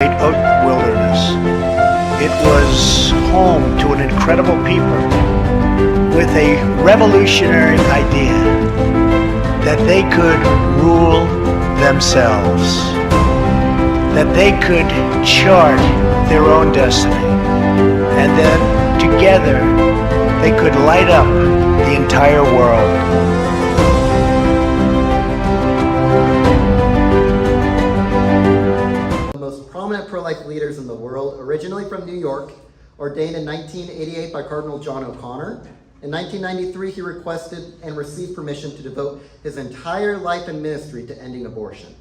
Oat Wilderness. It was home to an incredible people with a revolutionary idea that they could rule themselves, that they could chart their own destiny, and then together they could light up the entire world. Prominent pro-life leaders in the world, originally from New York, ordained in 1988 by Cardinal John O'Connor. In 1993, he requested and received permission to devote his entire life and ministry to ending abortion.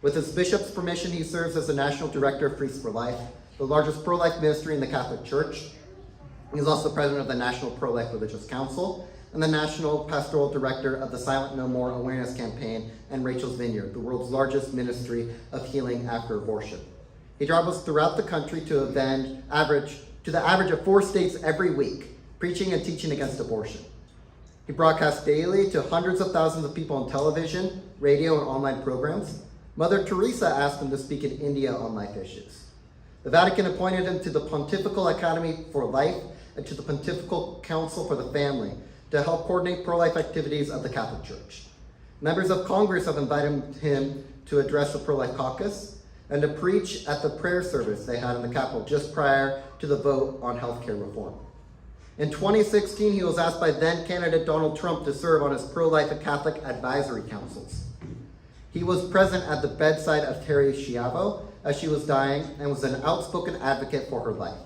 With his bishop's permission, he serves as the National Director of Priests for Life, the largest pro-life ministry in the Catholic Church. He's also president of the National Pro-Life Religious Council and the National Pastoral Director of the Silent No More Awareness Campaign and Rachel's Vineyard, the world's largest ministry of healing after abortion. He travels throughout the country to the average of 4 states every week, preaching and teaching against abortion. He broadcasts daily to hundreds of thousands of people on television, radio, and online programs. Mother Teresa asked him to speak in India on life issues. The Vatican appointed him to the Pontifical Academy for Life and to the Pontifical Council for the Family to help coordinate pro-life activities of the Catholic Church. Members of Congress have invited him to address the pro-life caucus and to preach at the prayer service they had in the Capitol just prior to the vote on healthcare reform. In 2016, he was asked by then-candidate Donald Trump to serve on his pro-life and Catholic advisory councils. He was present at the bedside of Terri Schiavo as she was dying and was an outspoken advocate for her life.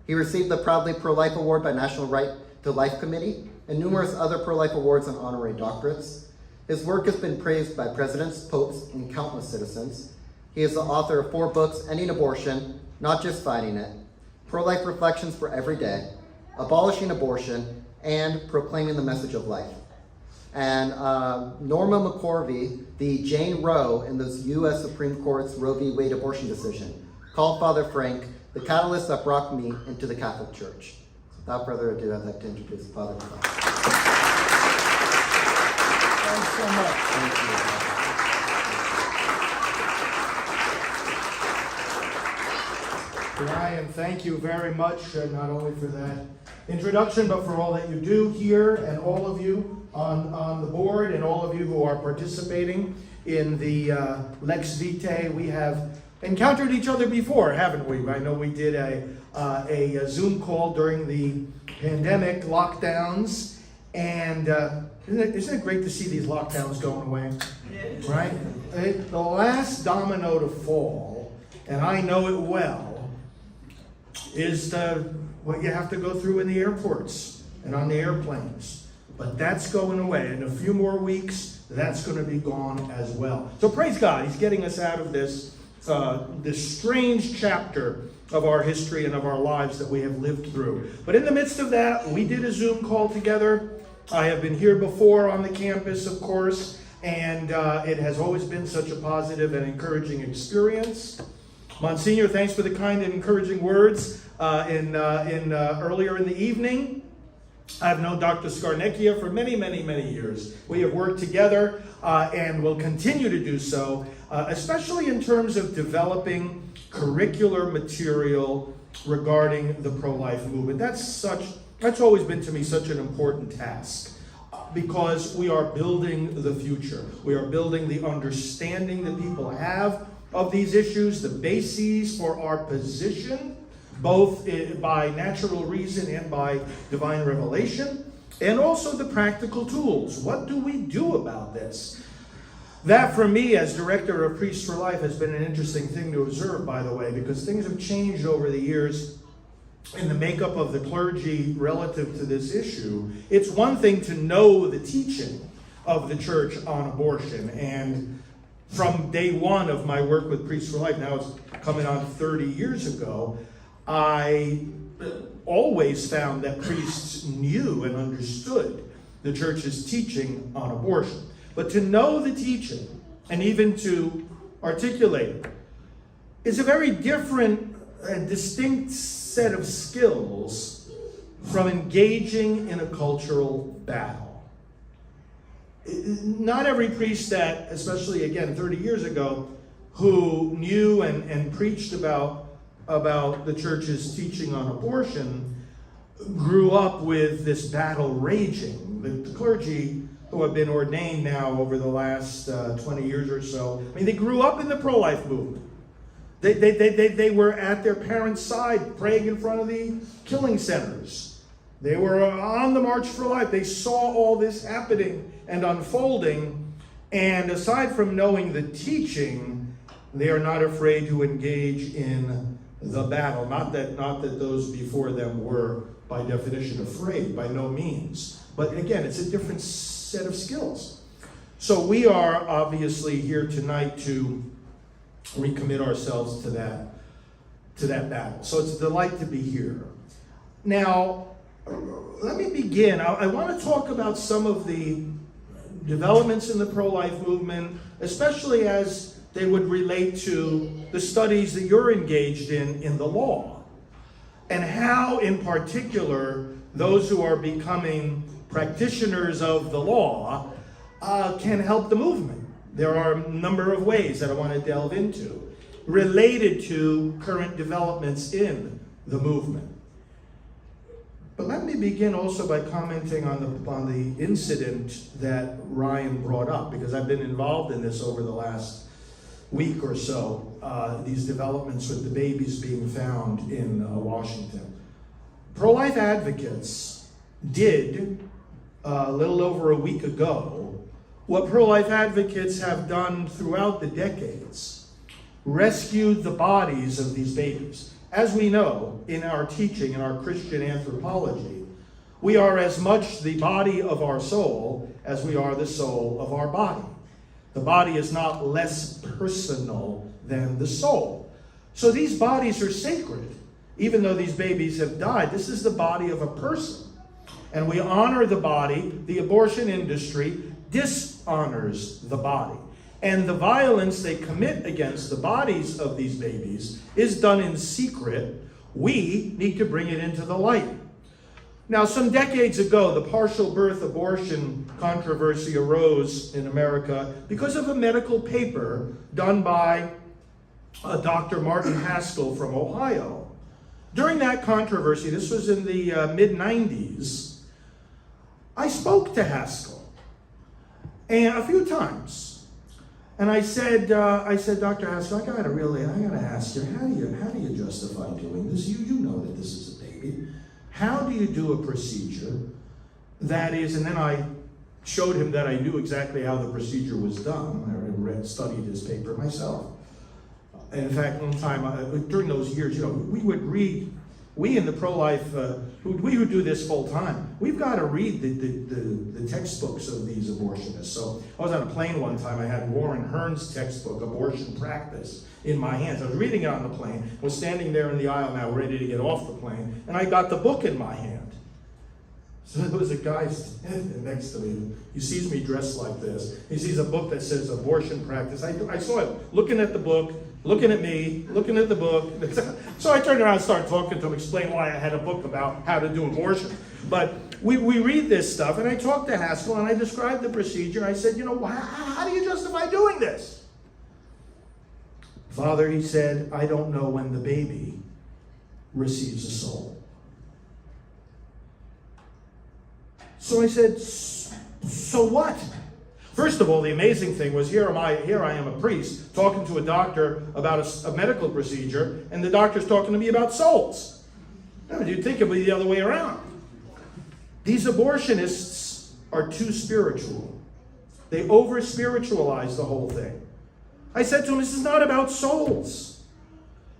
He received the Proudly Pro-Life Award by National Right to Life Committee and numerous other pro-life awards and honorary doctorates. His work has been praised by presidents, popes, and countless citizens. He is the author of 4 books, Ending Abortion, Not Just Fighting It, Pro-Life Reflections for Every Day, Abolishing Abortion, and Proclaiming the Message of Life. And Norma McCorvey, the Jane Roe in the U.S. Supreme Court's Roe v. Wade abortion decision, called Father Frank the catalyst that brought me into the Catholic Church. Without further ado, I'd like to introduce Father Frank. Thanks so much. Thank you. Brian, thank you very much, not only for that introduction, but for all that you do here, and all of you on the board, and all of you who are participating in the Lex Vitae. We have encountered each other before, haven't we? I know we did a Zoom call during the pandemic lockdowns, and isn't it great to see these lockdowns going away? Right? The last domino to fall, and I know it well, is what you have to go through in the airports and on the airplanes. But that's going away. In a few more weeks, that's going to be gone as well. So praise God, He's getting us out of this strange chapter of our history and of our lives that we have lived through. But in the midst of that, we did a Zoom call together. I have been here before on the campus, of course, and it has always been such a positive and encouraging experience. Monsignor, thanks for the kind and encouraging words earlier in the evening. I've known Dr. Scarnecchia for many, many, many years. We have worked together and will continue to do so, especially in terms of developing curricular material regarding the pro-life movement. That's always been to me such an important task, because we are building the future. We are building the understanding that people have of these issues, the bases for our position, both by natural reason and by divine revelation, and also the practical tools. What do we do about this? That, for me, as Director of Priests for Life, has been an interesting thing to observe, by the way, because things have changed over the years in the makeup of the clergy relative to this issue. It's one thing to know the teaching of the Church on abortion, and from day one of my work with Priests for Life, now it's coming on 30 years ago, I always found that priests knew and understood the Church's teaching on abortion. But to know the teaching, and even to articulate it, is a very different and distinct set of skills from engaging in a cultural battle. Not every priest that, especially again 30 years ago, who knew and preached about the church's teaching on abortion, grew up with this battle raging. The clergy who have been ordained now over the last 20 years or so, I mean, they grew up in the pro-life movement. They were at their parents' side praying in front of the killing centers. They were on the March for Life. They saw all this happening and unfolding. And aside from knowing the teaching, they are not afraid to engage in the battle. Not that those before them were, by definition, afraid, by no means. But again, it's a different set of skills. So we are obviously here tonight to recommit ourselves to that battle. So it's a delight to be here. Now, let me begin. I want to talk about some of the developments in the pro-life movement, especially as they would relate to the studies that you're engaged in the law, and how, in particular, those who are becoming practitioners of the law can help the movement. There are a number of ways that I want to delve into related to current developments in the movement. But let me begin also by commenting on the incident that Ryan brought up, because I've been involved in this over the last week or so, these developments with the babies being found in Washington. Pro-life advocates did, a little over a week ago, what pro-life advocates have done throughout the decades: rescued the bodies of these babies. As we know, in our teaching, in our Christian anthropology, we are as much the body of our soul as we are the soul of our body. The body is not less personal than the soul. So these bodies are sacred. Even though these babies have died, this is the body of a person. And we honor the body. The abortion industry dishonors the body. And the violence they commit against the bodies of these babies is done in secret. We need to bring it into the light. Now, some decades ago, the partial birth abortion controversy arose in America because of a medical paper done by Dr. Martin Haskell from Ohio. During that controversy, this was in the mid-90s, I spoke to Haskell and a few times. And I said, Dr. Haskell, I gotta ask you, how do you justify doing this? You know that this is a baby. How do you do a procedure that is, and then I showed him that I knew exactly how the procedure was done. I studied his paper myself. In fact, one time, during those years, we would read, we in the pro-life, we would do this full time. We've got to read the textbooks of these abortionists. So I was on a plane one time. I had Warren Hearn's textbook, Abortion Practice, in my hands. I was reading it on the plane, was standing there in the aisle now, ready to get off the plane, and I got the book in my hand. So there was a guy standing next to me. He sees me dressed like this. He sees a book that says Abortion Practice. I saw him looking at the book, looking at me, looking at the book. So I turned around and started talking to him, explain why I had a book about how to do abortion. But we read this stuff, and I talked to Haskell, and I described the procedure. I said, how do you justify doing this? Father, he said, I don't know when the baby receives a soul. So I said, so what? First of all, the amazing thing was here I am a priest talking to a doctor about a medical procedure, and the doctor's talking to me about souls. You'd think it would be the other way around. These abortionists are too spiritual. They over-spiritualize the whole thing. I said to him, this is not about souls.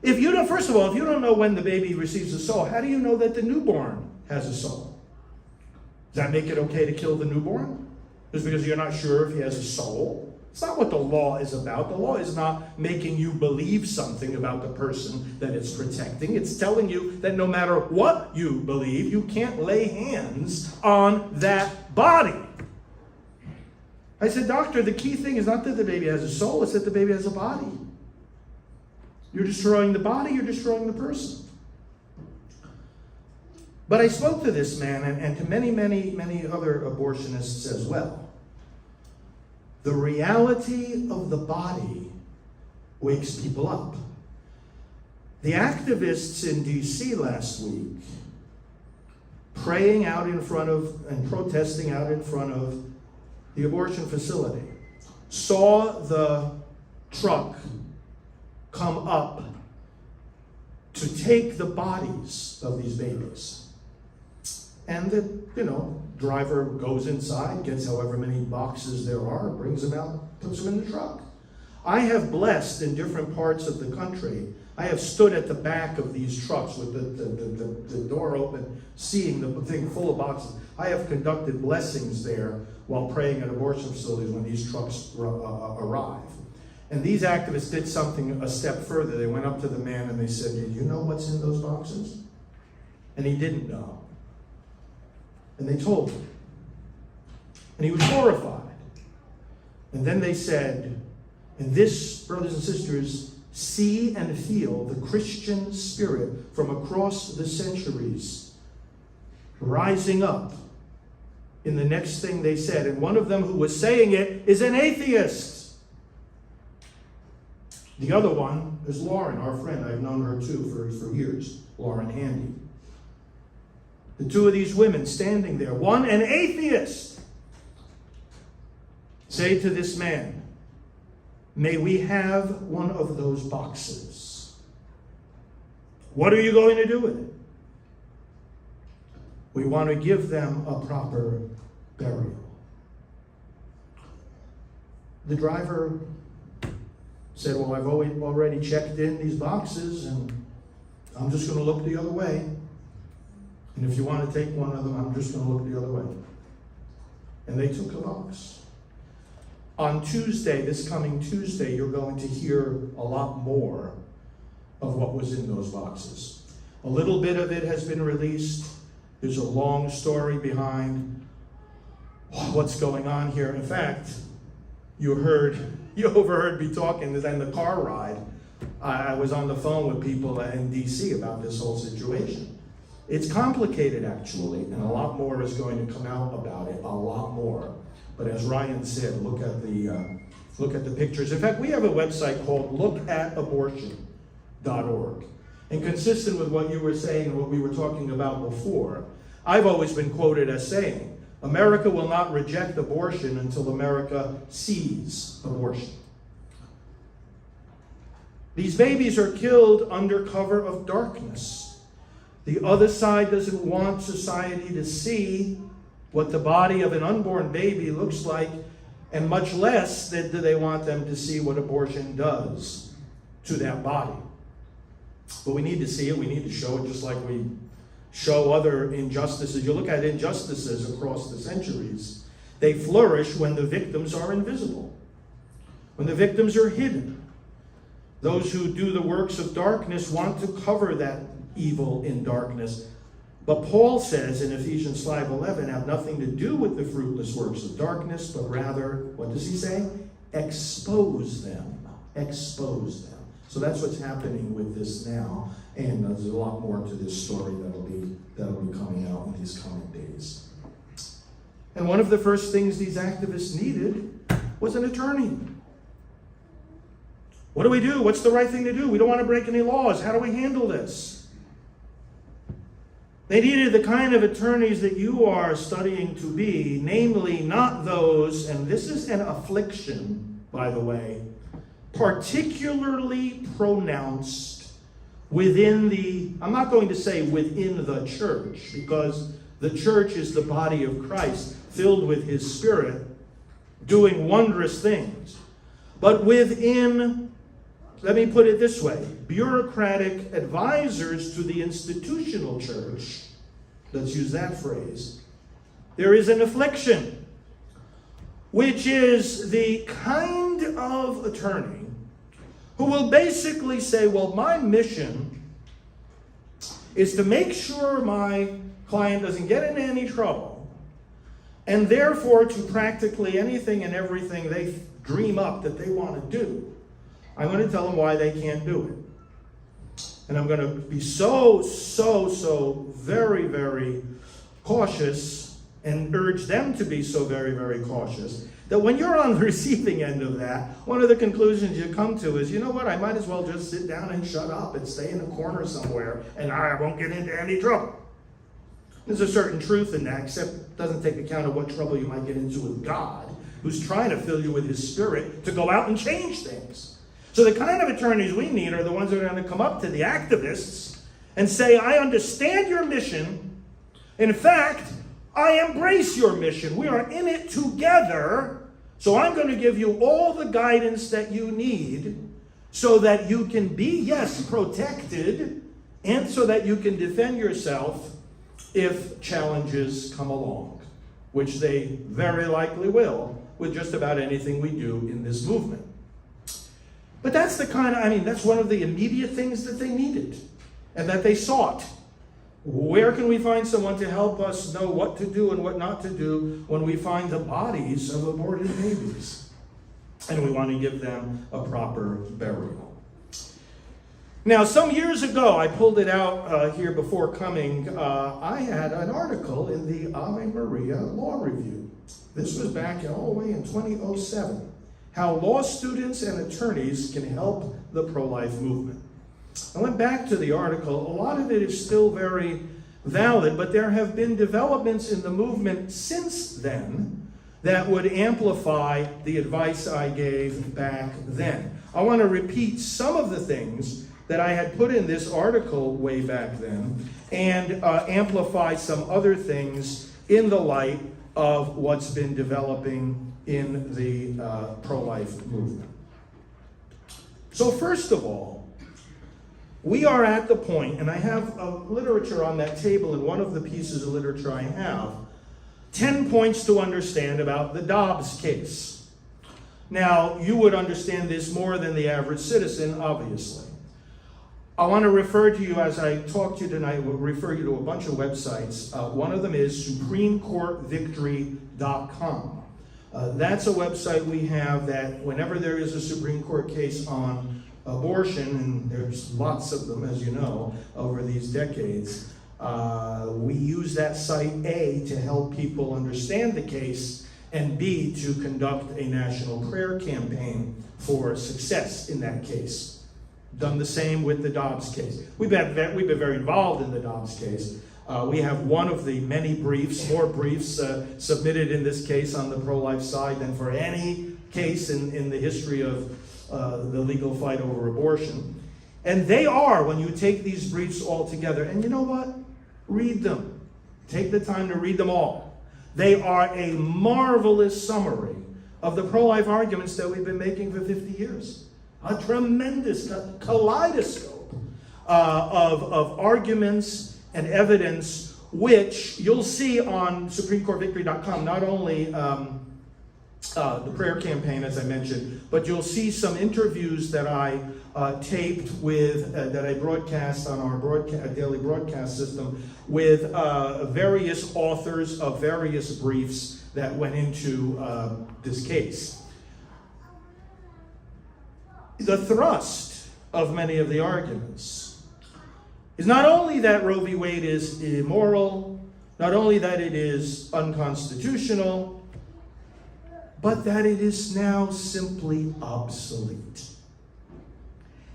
First of all, if you don't know when the baby receives a soul, how do you know that the newborn has a soul? Does that make it okay to kill the newborn? Just because you're not sure if he has a soul? It's not what the law is about. The law is not making you believe something about the person that it's protecting. It's telling you that no matter what you believe, you can't lay hands on that body. I said, doctor, the key thing is not that the baby has a soul, it's that the baby has a body. You're destroying the body, you're destroying the person. But I spoke to this man and to many, many, many other abortionists as well. The reality of the body wakes people up. The activists in D.C. last week, praying out in front of and protesting out in front of the abortion facility, saw the truck come up to take the bodies of these babies. And the, driver goes inside, gets however many boxes there are, brings them out, puts them in the truck. I have blessed in different parts of the country. I have stood at the back of these trucks with the door open, seeing the thing full of boxes. I have conducted blessings there while praying at abortion facilities when these trucks arrive. And these activists did something a step further. They went up to the man and they said, "Do you know what's in those boxes?" And he didn't know. And they told him. And he was horrified. And then they said, and this, brothers and sisters, see and feel the Christian spirit from across the centuries rising up in the next thing they said. And one of them who was saying it is an atheist. The other one is Lauren, our friend. I've known her too for years, Lauren Handy. The two of these women standing there, one an atheist, say to this man, "May we have one of those boxes? What are you going to do with it?" "We want to give them a proper burial." The driver said, "Well, I've already checked in these boxes, and I'm just going to look the other way. And if you want to take one of them, I'm just going to look the other way." And they took a box. On Tuesday, this coming Tuesday, you're going to hear a lot more of what was in those boxes. A little bit of it has been released. There's a long story behind what's going on here. In fact, you overheard me talking in the car ride. I was on the phone with people in D.C. about this whole situation. It's complicated, actually, and a lot more is going to come out about it, a lot more. But as Ryan said, look at the pictures. In fact, we have a website called lookatabortion.org. And consistent with what you were saying and what we were talking about before, I've always been quoted as saying, America will not reject abortion until America sees abortion. These babies are killed under cover of darkness. The other side doesn't want society to see what the body of an unborn baby looks like, and much less do they want them to see what abortion does to that body. But we need to see it. We need to show it, just like we show other injustices. You look at injustices across the centuries, they flourish when the victims are invisible, when the victims are hidden. Those who do the works of darkness want to cover that evil in darkness. But Paul says in Ephesians 5:11, have nothing to do with the fruitless works of darkness, but rather, what does he say? Expose them. Expose them. So that's what's happening with this now. And there's a lot more to this story that'll be coming out in these coming days. And one of the first things these activists needed was an attorney. What do we do? What's the right thing to do? We don't want to break any laws. How do we handle this? They needed the kind of attorneys that you are studying to be, namely not those, and this is an affliction, by the way, particularly pronounced within I'm not going to say within the church, because the church is the body of Christ, filled with his Spirit, doing wondrous things. But within, let me put it this way, bureaucratic advisors to the institutional church, let's use that phrase, there is an affliction, which is the kind of attorney who will basically say, well, my mission is to make sure my client doesn't get into any trouble, and therefore to practically anything and everything they dream up that they want to do, I'm going to tell them why they can't do it. And I'm going to be so very, very cautious and urge them to be so very, very cautious that when you're on the receiving end of that, one of the conclusions you come to is, you know what, I might as well just sit down and shut up and stay in a corner somewhere, and I won't get into any trouble. There's a certain truth in that, except it doesn't take account of what trouble you might get into with God, who's trying to fill you with his Spirit to go out and change things. So the kind of attorneys we need are the ones that are going to come up to the activists and say, I understand your mission. In fact, I embrace your mission. We are in it together. So I'm going to give you all the guidance that you need so that you can be, yes, protected, and so that you can defend yourself if challenges come along, which they very likely will with just about anything we do in this movement. But that's the kind of, that's one of the immediate things that they needed and that they sought. Where can we find someone to help us know what to do and what not to do when we find the bodies of aborted babies? And we want to give them a proper burial. Now, some years ago, I pulled it out here before coming, I had an article in the Ave Maria Law Review. This was back all the way in 2007. How law students and attorneys can help the pro-life movement. I went back to the article. A lot of it is still very valid, but there have been developments in the movement since then that would amplify the advice I gave back then. I want to repeat some of the things that I had put in this article way back then and amplify some other things in the light of what's been developing in the pro-life movement. So first of all, we are at the point, and I have literature on that table, and one of the pieces of literature I have, 10 points to understand about the Dobbs case. Now, you would understand this more than the average citizen, obviously. I want to refer to you, as I talk to you tonight, we'll refer you to a bunch of websites. One of them is SupremeCourtVictory.com. That's a website we have that whenever there is a Supreme Court case on abortion, and there's lots of them, as you know, over these decades, we use that site, A, to help people understand the case, and B, to conduct a national prayer campaign for success in that case. Done the same with the Dobbs case. We've been very involved in the Dobbs case. We have one of the many briefs, more briefs submitted in this case on the pro-life side than for any case in the history of the legal fight over abortion. And they are, when you take these briefs all together, and you know what? Read them. Take the time to read them all. They are a marvelous summary of the pro-life arguments that we've been making for 50 years. A tremendous kaleidoscope of arguments and evidence, which you'll see on SupremeCourtVictory.com, not only the prayer campaign, as I mentioned, but you'll see some interviews that I taped with, that I broadcast on our daily broadcast system with various authors of various briefs that went into this case. The thrust of many of the arguments is not only that Roe v. Wade is immoral, not only that it is unconstitutional, but that it is now simply obsolete.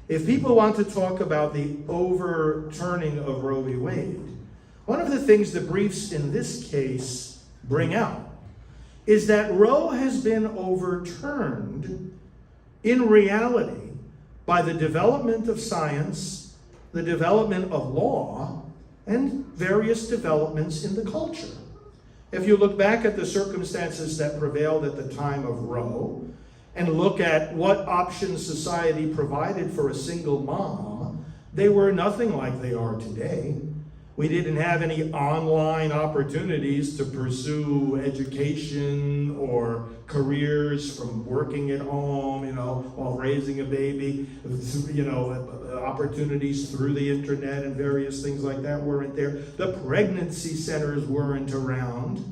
If people want to talk about the overturning of Roe v. Wade, one of the things the briefs in this case bring out is that Roe has been overturned in reality by the development of science, the development of law, and various developments in the culture. If you look back at the circumstances that prevailed at the time of Roe, and look at what options society provided for a single mom, they were nothing like they are today. We didn't have any online opportunities to pursue education or careers from working at home, while raising a baby. Opportunities through the internet and various things like that weren't there. The pregnancy centers weren't around.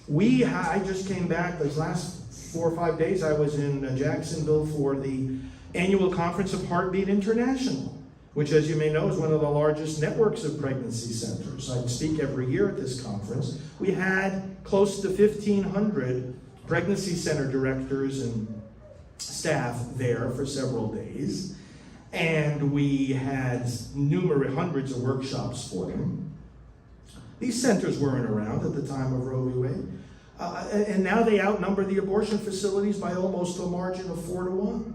I just came back these last 4 or 5 days. I was in Jacksonville for the annual conference of Heartbeat International, which, as you may know, is one of the largest networks of pregnancy centers. I speak every year at this conference. We had close to 1,500 pregnancy center directors and staff there for several days. And we had hundreds of workshops for them. These centers weren't around at the time of Roe v. Wade. And now they outnumber the abortion facilities by almost a margin of 4-1.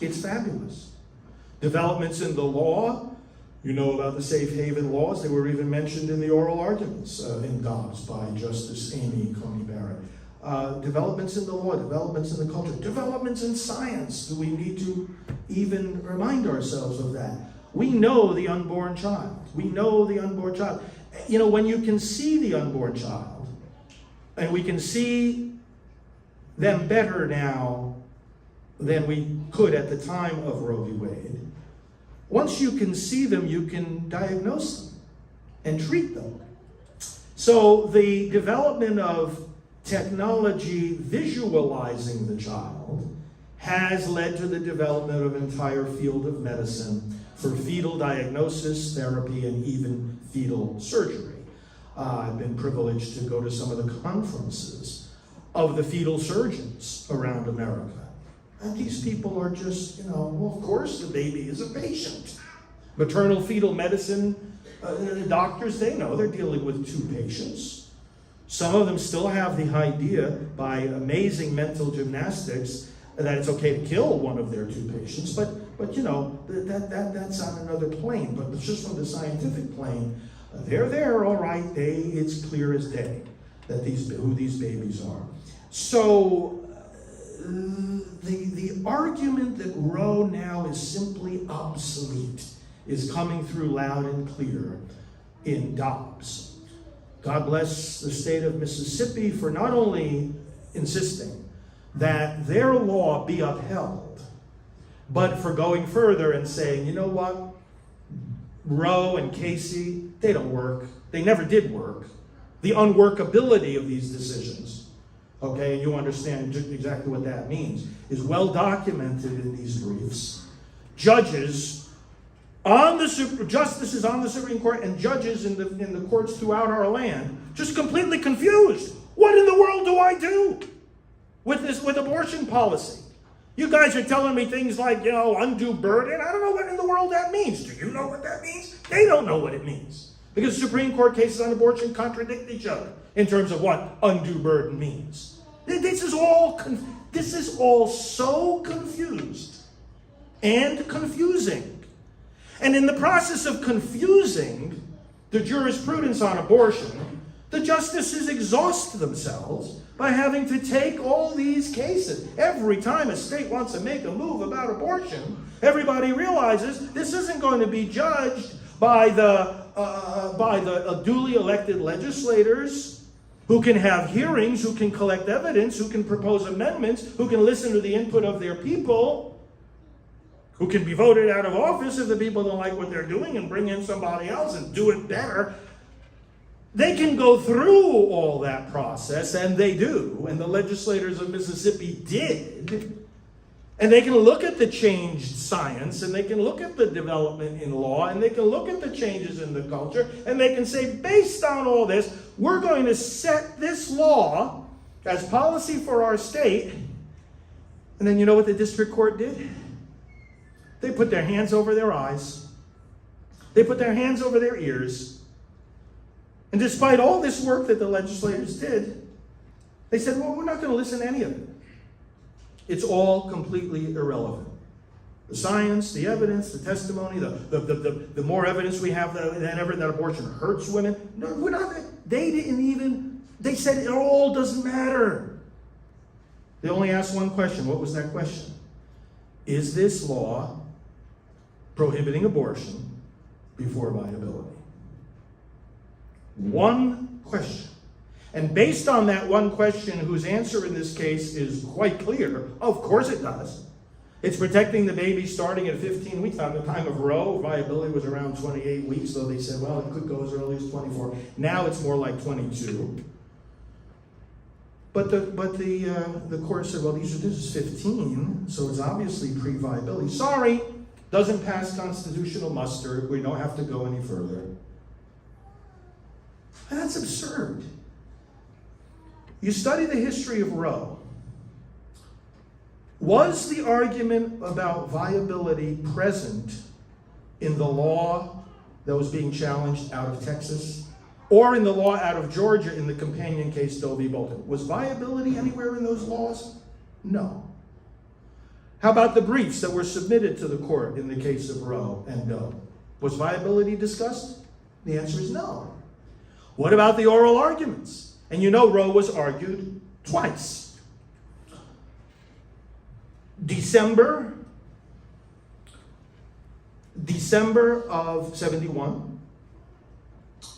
It's fabulous. Developments in the law, you know about the safe haven laws. They were even mentioned in the oral arguments in Dobbs by Justice Amy Coney Barrett. Developments in the law, developments in the culture, developments in science. Do we need to even remind ourselves of that? We know the unborn child. We know the unborn child. You know, when you can see the unborn child, and we can see them better now than we could at the time of Roe v. Wade, once you can see them, you can diagnose them and treat them. So the development of technology visualizing the child has led to the development of an entire field of medicine for fetal diagnosis, therapy, and even fetal surgery. I've been privileged to go to some of the conferences of the fetal surgeons around America. And these people are just, well, of course the baby is a patient. Maternal fetal medicine doctors, they know they're dealing with 2 patients. Some of them still have the idea by amazing mental gymnastics that it's okay to kill one of their 2 patients, but that's on another plane. But it's just from the scientific plane, they're there, all right. It's clear as day that who these babies are. So the argument that Roe now is simply obsolete is coming through loud and clear in Dobbs. God bless the state of Mississippi for not only insisting that their law be upheld, but for going further and saying, you know what? Roe and Casey, they don't work. They never did work. The unworkability of these decisions, okay, and you understand exactly what that means, is well documented in these briefs. Justices on the Supreme Court and judges in the courts throughout our land just completely confused. What in the world do I do with abortion policy? You guys are telling me things like, undue burden. I don't know what in the world that means. Do you know what that means? They don't know what it means. Because Supreme Court cases on abortion contradict each other in terms of what undue burden means. This is all so confused and confusing. And in the process of confusing the jurisprudence on abortion, the justices exhaust themselves by having to take all these cases. Every time a state wants to make a move about abortion, everybody realizes this isn't going to be judged by the duly elected legislators who can have hearings, who can collect evidence, who can propose amendments, who can listen to the input of their people, who can be voted out of office if the people don't like what they're doing and bring in somebody else and do it better. They can go through all that process, and they do, and the legislators of Mississippi did. And they can look at the changed science, and they can look at the development in law, and they can look at the changes in the culture, and they can say, based on all this, we're going to set this law as policy for our state. And then you know what the district court did? They put their hands over their eyes. They put their hands over their ears. And despite all this work that the legislators did, they said, well, we're not going to listen to any of it. It's all completely irrelevant. The science, the evidence, the testimony, the more evidence we have than ever that abortion hurts women. No, we're not. They said it all doesn't matter. They only asked one question. What was that question? Is this law prohibiting abortion before viability? One question. And based on that one question, whose answer in this case is quite clear, of course it does. It's protecting the baby starting at 15 weeks. At the time of Roe, viability was around 28 weeks, though they said, well, it could go as early as 24. Now it's more like 22. But the court said, well, this is 15, so it's obviously pre-viability. Sorry, doesn't pass constitutional muster. We don't have to go any further. And that's absurd. You study the history of Roe. Was the argument about viability present in the law that was being challenged out of Texas, or in the law out of Georgia in the companion case Doe v. Bolton? Was viability anywhere in those laws? No. How about the briefs that were submitted to the court in the case of Roe and Doe? Was viability discussed? The answer is no. What about the oral arguments? And you know Roe was argued twice. December of 71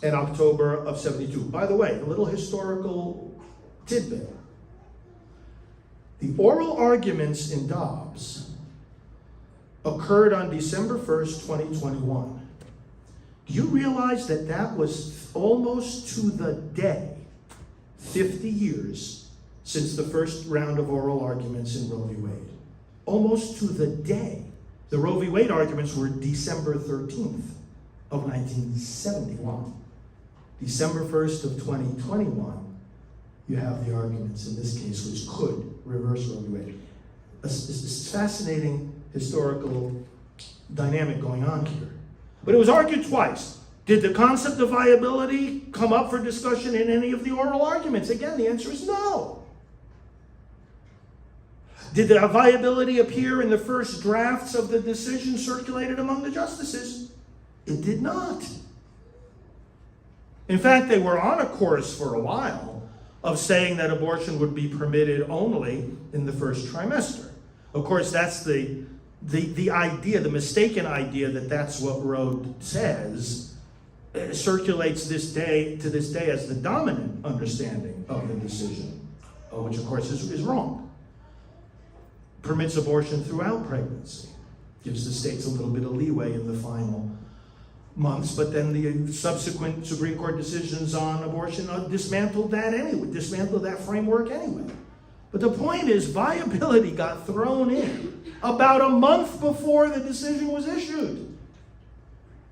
and October of 72. By the way, a little historical tidbit. The oral arguments in Dobbs occurred on December 1st, 2021. Do you realize that that was almost to the day 50 years since the first round of oral arguments in Roe v. Wade? Almost to the day. The Roe v. Wade arguments were December 13th of 1971. December 1st of 2021, you have the arguments in this case which could reverse Roe v. Wade. It's fascinating historical dynamic going on here. But it was argued twice. Did the concept of viability come up for discussion in any of the oral arguments? Again, the answer is no. Did the viability appear in the first drafts of the decision circulated among the justices? It did not. In fact, they were on a course for a while of saying that abortion would be permitted only in the first trimester. Of course, that's the idea, the mistaken idea that that's what Roe says, circulates to this day as the dominant understanding of the decision, which of course is wrong. Permits abortion throughout pregnancy, gives the states a little bit of leeway in the final months, but then the subsequent Supreme Court decisions on abortion dismantled that framework anyway. But the point is, viability got thrown in about a month before the decision was issued.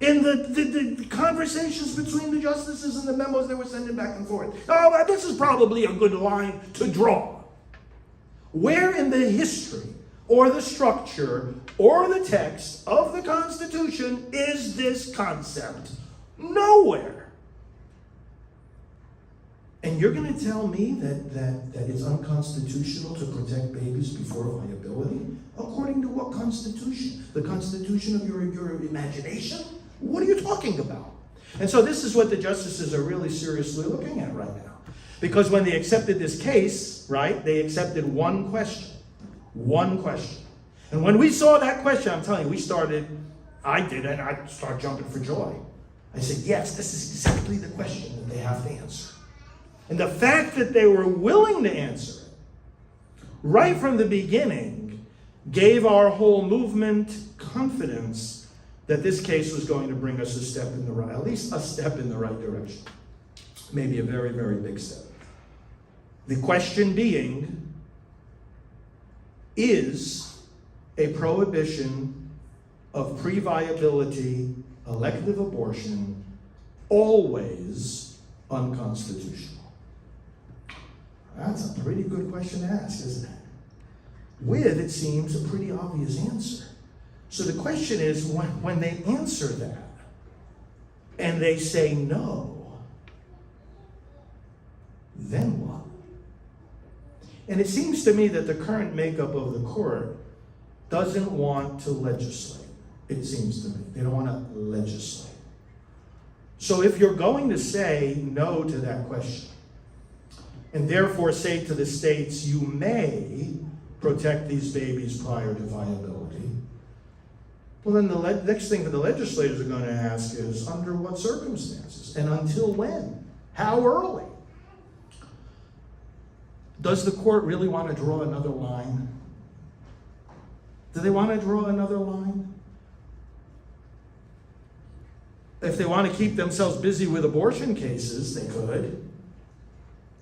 In the conversations between the justices and the memos they were sending back and forth. Oh, this is probably a good line to draw. Where in the history or the structure or the text of the Constitution is this concept? Nowhere. And you're going to tell me that it's unconstitutional to protect babies before viability? According to what Constitution? The Constitution of your imagination? What are you talking about? And so this is what the justices are really seriously looking at right now. Because when they accepted this case, right, they accepted one question. One question. And when we saw that question, I'm telling you, I started jumping for joy. I said, yes, this is exactly the question that they have to answer. And the fact that they were willing to answer it right from the beginning gave our whole movement confidence that this case was going to bring us at least a step in the right direction. Maybe a very, very big step. The question being, is a prohibition of pre-viability elective abortion always unconstitutional? That's a pretty good question to ask, isn't it? With, it seems, a pretty obvious answer. So the question is, when they answer that, and they say no, then what? And it seems to me that the current makeup of the court doesn't want to legislate. It seems to me. They don't want to legislate. So if you're going to say no to that question, and therefore say to the states, you may protect these babies prior to viability, well, then the next thing that the legislators are going to ask is, under what circumstances? And until when? How early? Does the court really want to draw another line? Do they want to draw another line? If they want to keep themselves busy with abortion cases, they could.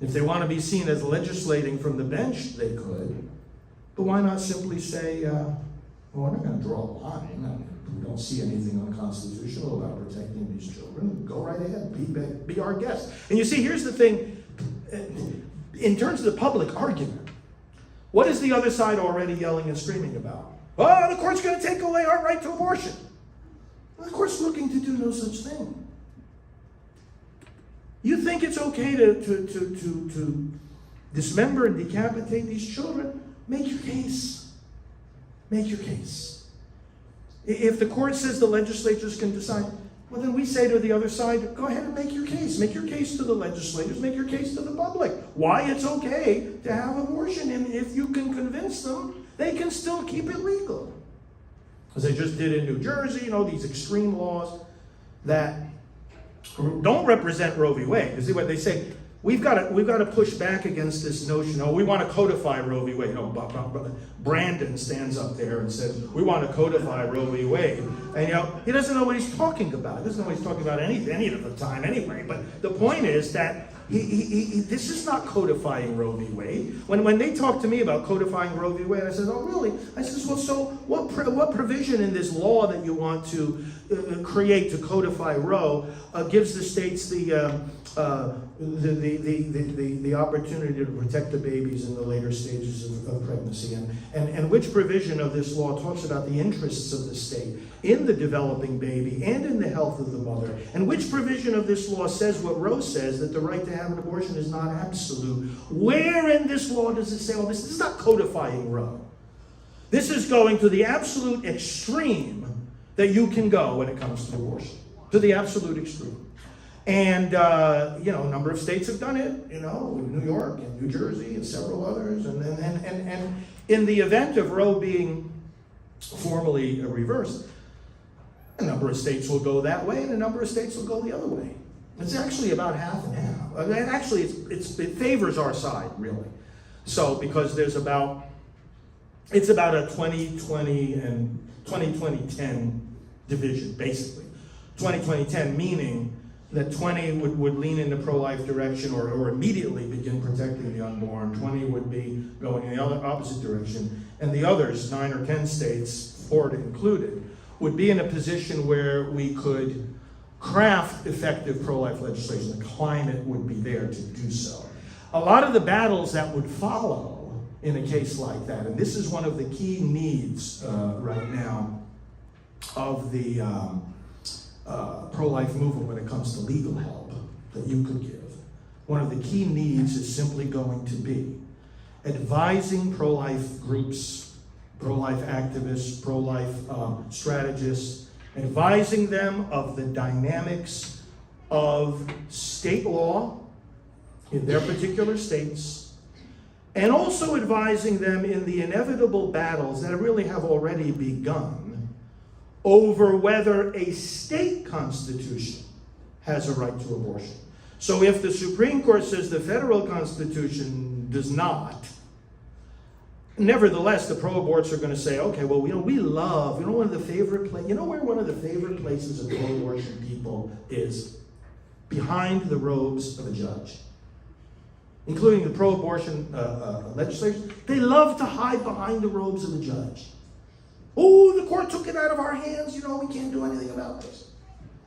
If they want to be seen as legislating from the bench, they could. But why not simply say, well, we're not going to draw a line. We don't see anything unconstitutional about protecting these children. Go right ahead. Be our guest. And you see, here's the thing. in terms of the public argument, what is the other side already yelling and screaming about? Oh, the court's going to take away our right to abortion. Well, the court's looking to do no such thing. You think it's okay to dismember and decapitate these children? Make your case. Make your case. If the court says the legislatures can decide, well, then we say to the other side, go ahead and make your case. Make your case to the legislators. Make your case to the public. Why it's okay to have abortion. And if you can convince them, they can still keep it legal. As they just did in New Jersey, these extreme laws that don't represent Roe v. Wade. You see what they say? We've got to push back against this notion. Oh, we want to codify Roe v. Wade. Brandon stands up there and says, we want to codify Roe v. Wade. And he doesn't know what he's talking about. He doesn't know what he's talking about any of the time anyway. But the point is that this is not codifying Roe v. Wade. When they talk to me about codifying Roe v. Wade, I said, oh, really? I said, well, so what provision in this law that you want to create to codify Roe gives the states the opportunity to protect the babies in the later stages of pregnancy? And which provision of this law talks about the interests of the state in the developing baby and in the health of the mother? And which provision of this law says what Roe says, that the right to have an abortion is not absolute? Where in this law does it say, well, this is not codifying Roe? This is going to the absolute extreme that you can go when it comes to abortion, to the absolute extreme. And, a number of states have done it, New York and New Jersey and several others. And in the event of Roe being formally reversed, a number of states will go that way and a number of states will go the other way. It's actually about half and half. And actually, it favors our side, really. So, because it's about a 2020 and 2020-10 division, basically. 2020-10 meaning that 20 would lean in the pro-life direction or immediately begin protecting the unborn. 20 would be going in the other opposite direction. And the others, 9 or 10 states, Florida included, would be in a position where we could craft effective pro-life legislation. The climate would be there to do so. A lot of the battles that would follow in a case like that, and this is one of the key needs right now of the pro-life movement when it comes to legal help that you could give. One of the key needs is simply going to be advising pro-life groups, pro-life activists, pro-life strategists, advising them of the dynamics of state law in their particular states, and also advising them in the inevitable battles that really have already begun over whether a state constitution has a right to abortion. So if the Supreme Court says the federal constitution does not, nevertheless, the pro-aborts are going to say, okay, well, we love, one of the favorite places, where one of the favorite places of pro-abortion people is? Behind the robes of a judge. Including the pro-abortion legislators. They love to hide behind the robes of the judge. Oh, the court took it out of our hands. We can't do anything about this.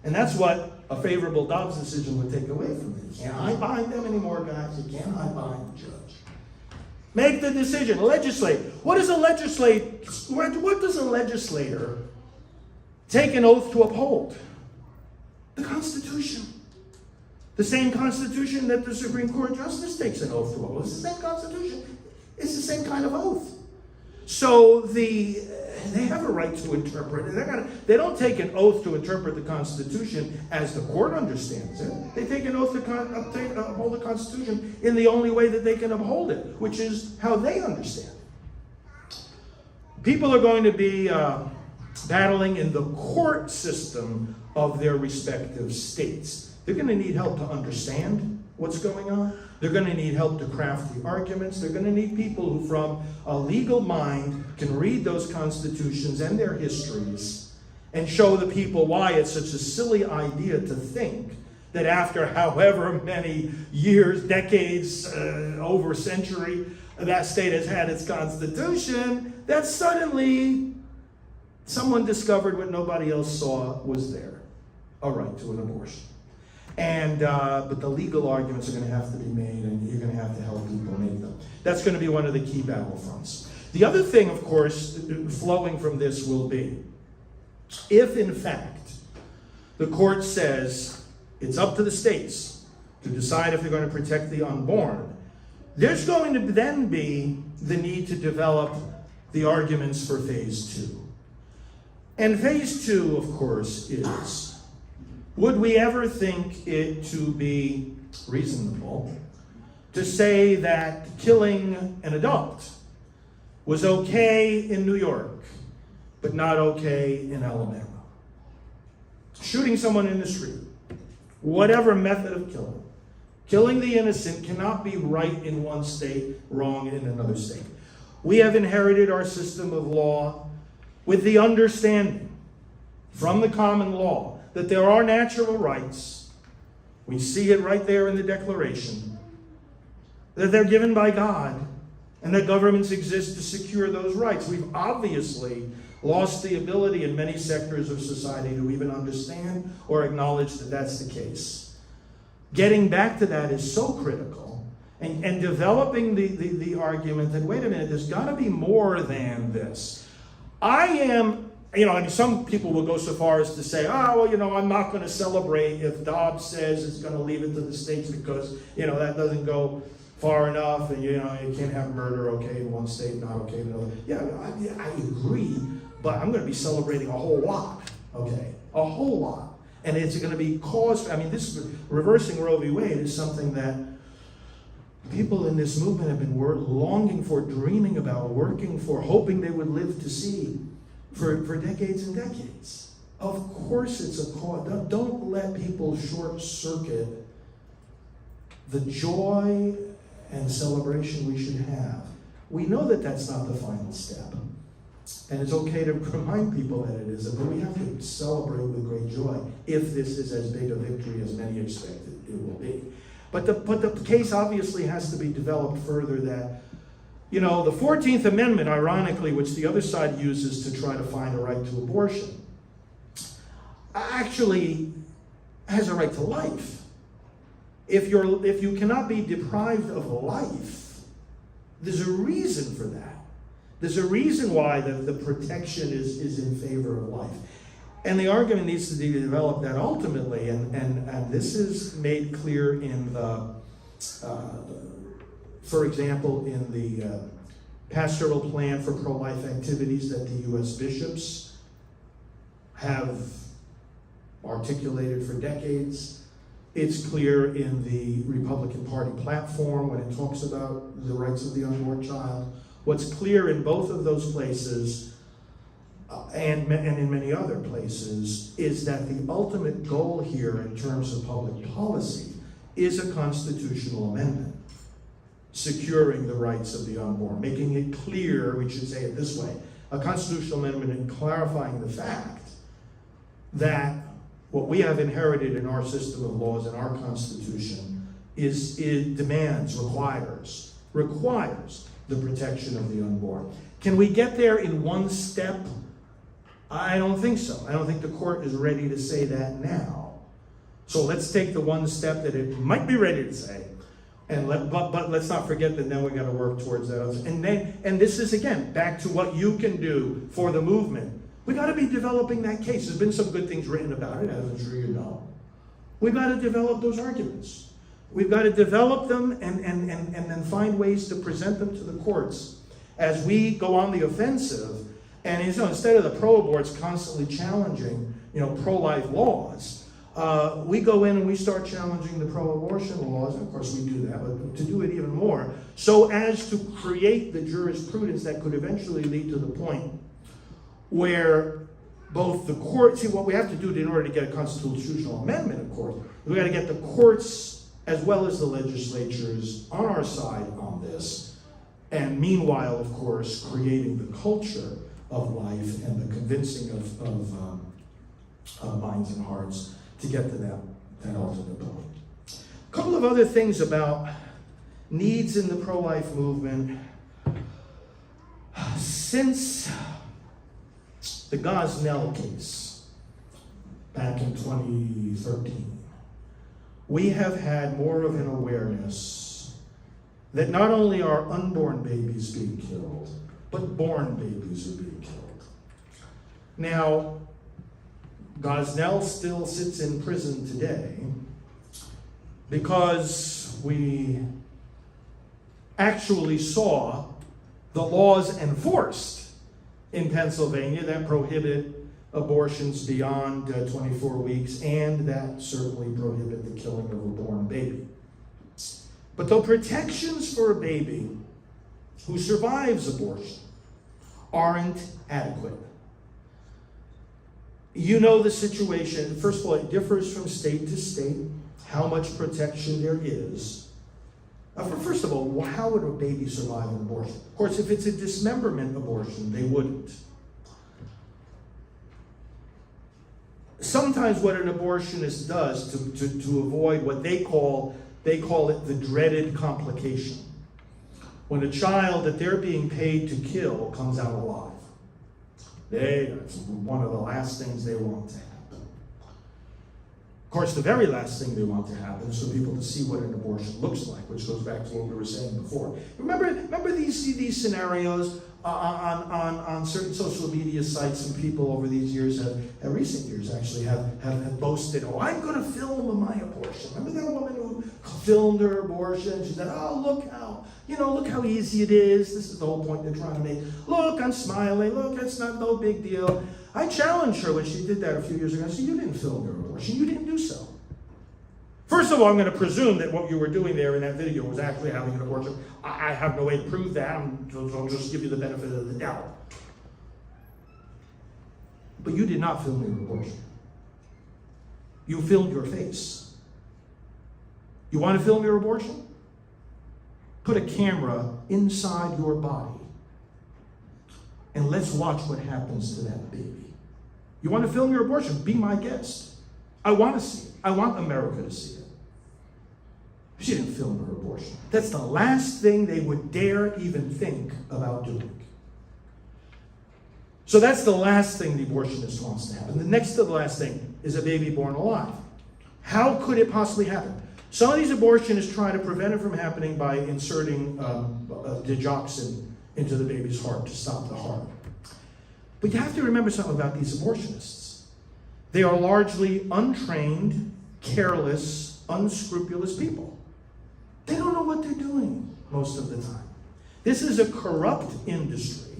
And that's what a favorable Dobbs decision would take away from them. You can't hide behind them anymore, guys. You can't hide behind the judge. Make the decision. Legislate. What does a legislator take an oath to uphold? The Constitution. The same Constitution that the Supreme Court Justice takes an oath to uphold. It's the same Constitution. It's the same kind of oath. So they have a right to interpret it. They don't take an oath to interpret the Constitution as the court understands it. They take an oath to uphold the Constitution in the only way that they can uphold it, which is how they understand it. People are going to be battling in the court system of their respective states. They're going to need help to understand what's going on. They're going to need help to craft the arguments. They're going to need people who, from a legal mind, can read those constitutions and their histories and show the people why it's such a silly idea to think that after however many years, decades, over a century, that state has had its constitution, that suddenly someone discovered what nobody else saw was there, a right to an abortion. But the legal arguments are going to have to be made, and you're going to have to help people make them. That's going to be one of the key battlefronts. The other thing, of course, flowing from this will be, if in fact the court says it's up to the states to decide if they're going to protect the unborn, there's going to then be the need to develop the arguments for phase two. And phase two, of course, is, would we ever think it to be reasonable to say that killing an adult was okay in New York, but not okay in Alabama? Shooting someone in the street, whatever method of killing the innocent cannot be right in one state, wrong in another state. We have inherited our system of law with the understanding from the common law that there are natural rights. We see it right there in the Declaration, that they're given by God, and that governments exist to secure those rights. We've obviously lost the ability in many sectors of society to even understand or acknowledge that that's the case. Getting back to that is so critical, and developing the argument that, wait a minute, there's got to be more than this. Some people will go so far as to say, I'm not going to celebrate if Dobbs says it's going to leave it to the states because, that doesn't go far enough, and, you can't have murder okay in one state, not okay in another. Yeah, I agree, but I'm going to be celebrating a whole lot, okay? A whole lot. And it's going to be this reversing Roe v. Wade is something that people in this movement have been longing for, dreaming about, working for, hoping they would live to see for decades and decades. Of course it's a cause. Don't let people short circuit the joy and celebration we should have. We know that that's not the final step. And it's okay to remind people that it isn't, but we have to celebrate with great joy if this is as big a victory as many expect it will be. But the case obviously has to be developed further that, the 14th Amendment, ironically, which the other side uses to try to find a right to abortion, actually has a right to life. If you cannot be deprived of life, there's a reason for that. There's a reason why the protection is in favor of life. And the argument needs to be developed that ultimately, and this is made clear in for example, in the pastoral plan for pro-life activities that the U.S. bishops have articulated for decades. It's clear in the Republican Party platform when it talks about the rights of the unborn child. What's clear in both of those places, and in many other places, is that the ultimate goal here in terms of public policy is a constitutional amendment, securing the rights of the unborn, making it clear, we should say it this way, a constitutional amendment and clarifying the fact that what we have inherited in our system of laws and our Constitution requires the protection of the unborn. Can we get there in one step? I don't think so. I don't think the court is ready to say that now. So let's take the one step that it might be ready to say, but let's not forget that then we got to work towards that. And this is, again, back to what you can do for the movement. We got to be developing that case. There's been some good things written about it, as I'm sure you know. We've got to develop those arguments. We've got to develop them and then find ways to present them to the courts as we go on the offensive. And instead of the pro-aborts constantly challenging, pro-life laws, we go in and we start challenging the pro-abortion laws, and of course we do that, but to do it even more, so as to create the jurisprudence that could eventually lead to the point where both the courts, what we have to do in order to get a constitutional amendment, of course, we got to get the courts as well as the legislatures on our side on this, and meanwhile, of course, creating the culture of life and the convincing of minds and hearts to get to that ultimate point. A couple of other things about needs in the pro-life movement. Since the Gosnell case back in 2013, we have had more of an awareness that not only are unborn babies being killed, but born babies are being killed. Now, Gosnell still sits in prison today because we actually saw the laws enforced in Pennsylvania that prohibit abortions beyond 24 weeks, and that certainly prohibit the killing of a born baby. But the protections for a baby who survives abortion aren't adequate. You know the situation. First of all, it differs from state to state how much protection there is. First of all, how would a baby survive an abortion? Of course, if it's a dismemberment abortion, they wouldn't. Sometimes what an abortionist does to avoid what they call it the dreaded complication. When a child that they're being paid to kill comes out alive. That's one of the last things they want to happen. Of course, the very last thing they want to happen is for people to see what an abortion looks like, which goes back to what we were saying before. Remember these scenarios on certain social media sites, and people over these years in recent years actually have boasted, "Oh, I'm going to film my abortion." Remember that woman who filmed her abortion? She said, "Oh, look how easy it is. This is the whole point they're trying to make. Look, I'm smiling. Look, it's not no big deal." I challenged her when she did that a few years ago. I said, "You didn't film your abortion. You didn't do so." First of all, I'm going to presume that what you were doing there in that video was actually having an abortion. I have no way to prove that. I'll just give you the benefit of the doubt. But you did not film your abortion. You filmed your face. You want to film your abortion? Put a camera inside your body and let's watch what happens to that baby. You want to film your abortion? Be my guest. I want to see it. I want America to see it. She didn't film her abortion. That's the last thing they would dare even think about doing. So that's the last thing the abortionist wants to happen. The next to the last thing is a baby born alive. How could it possibly happen? Some of these abortionists try to prevent it from happening by inserting digoxin into the baby's heart to stop the heart. But you have to remember something about these abortionists. They are largely untrained, careless, unscrupulous people. They don't know what they're doing most of the time. This is a corrupt industry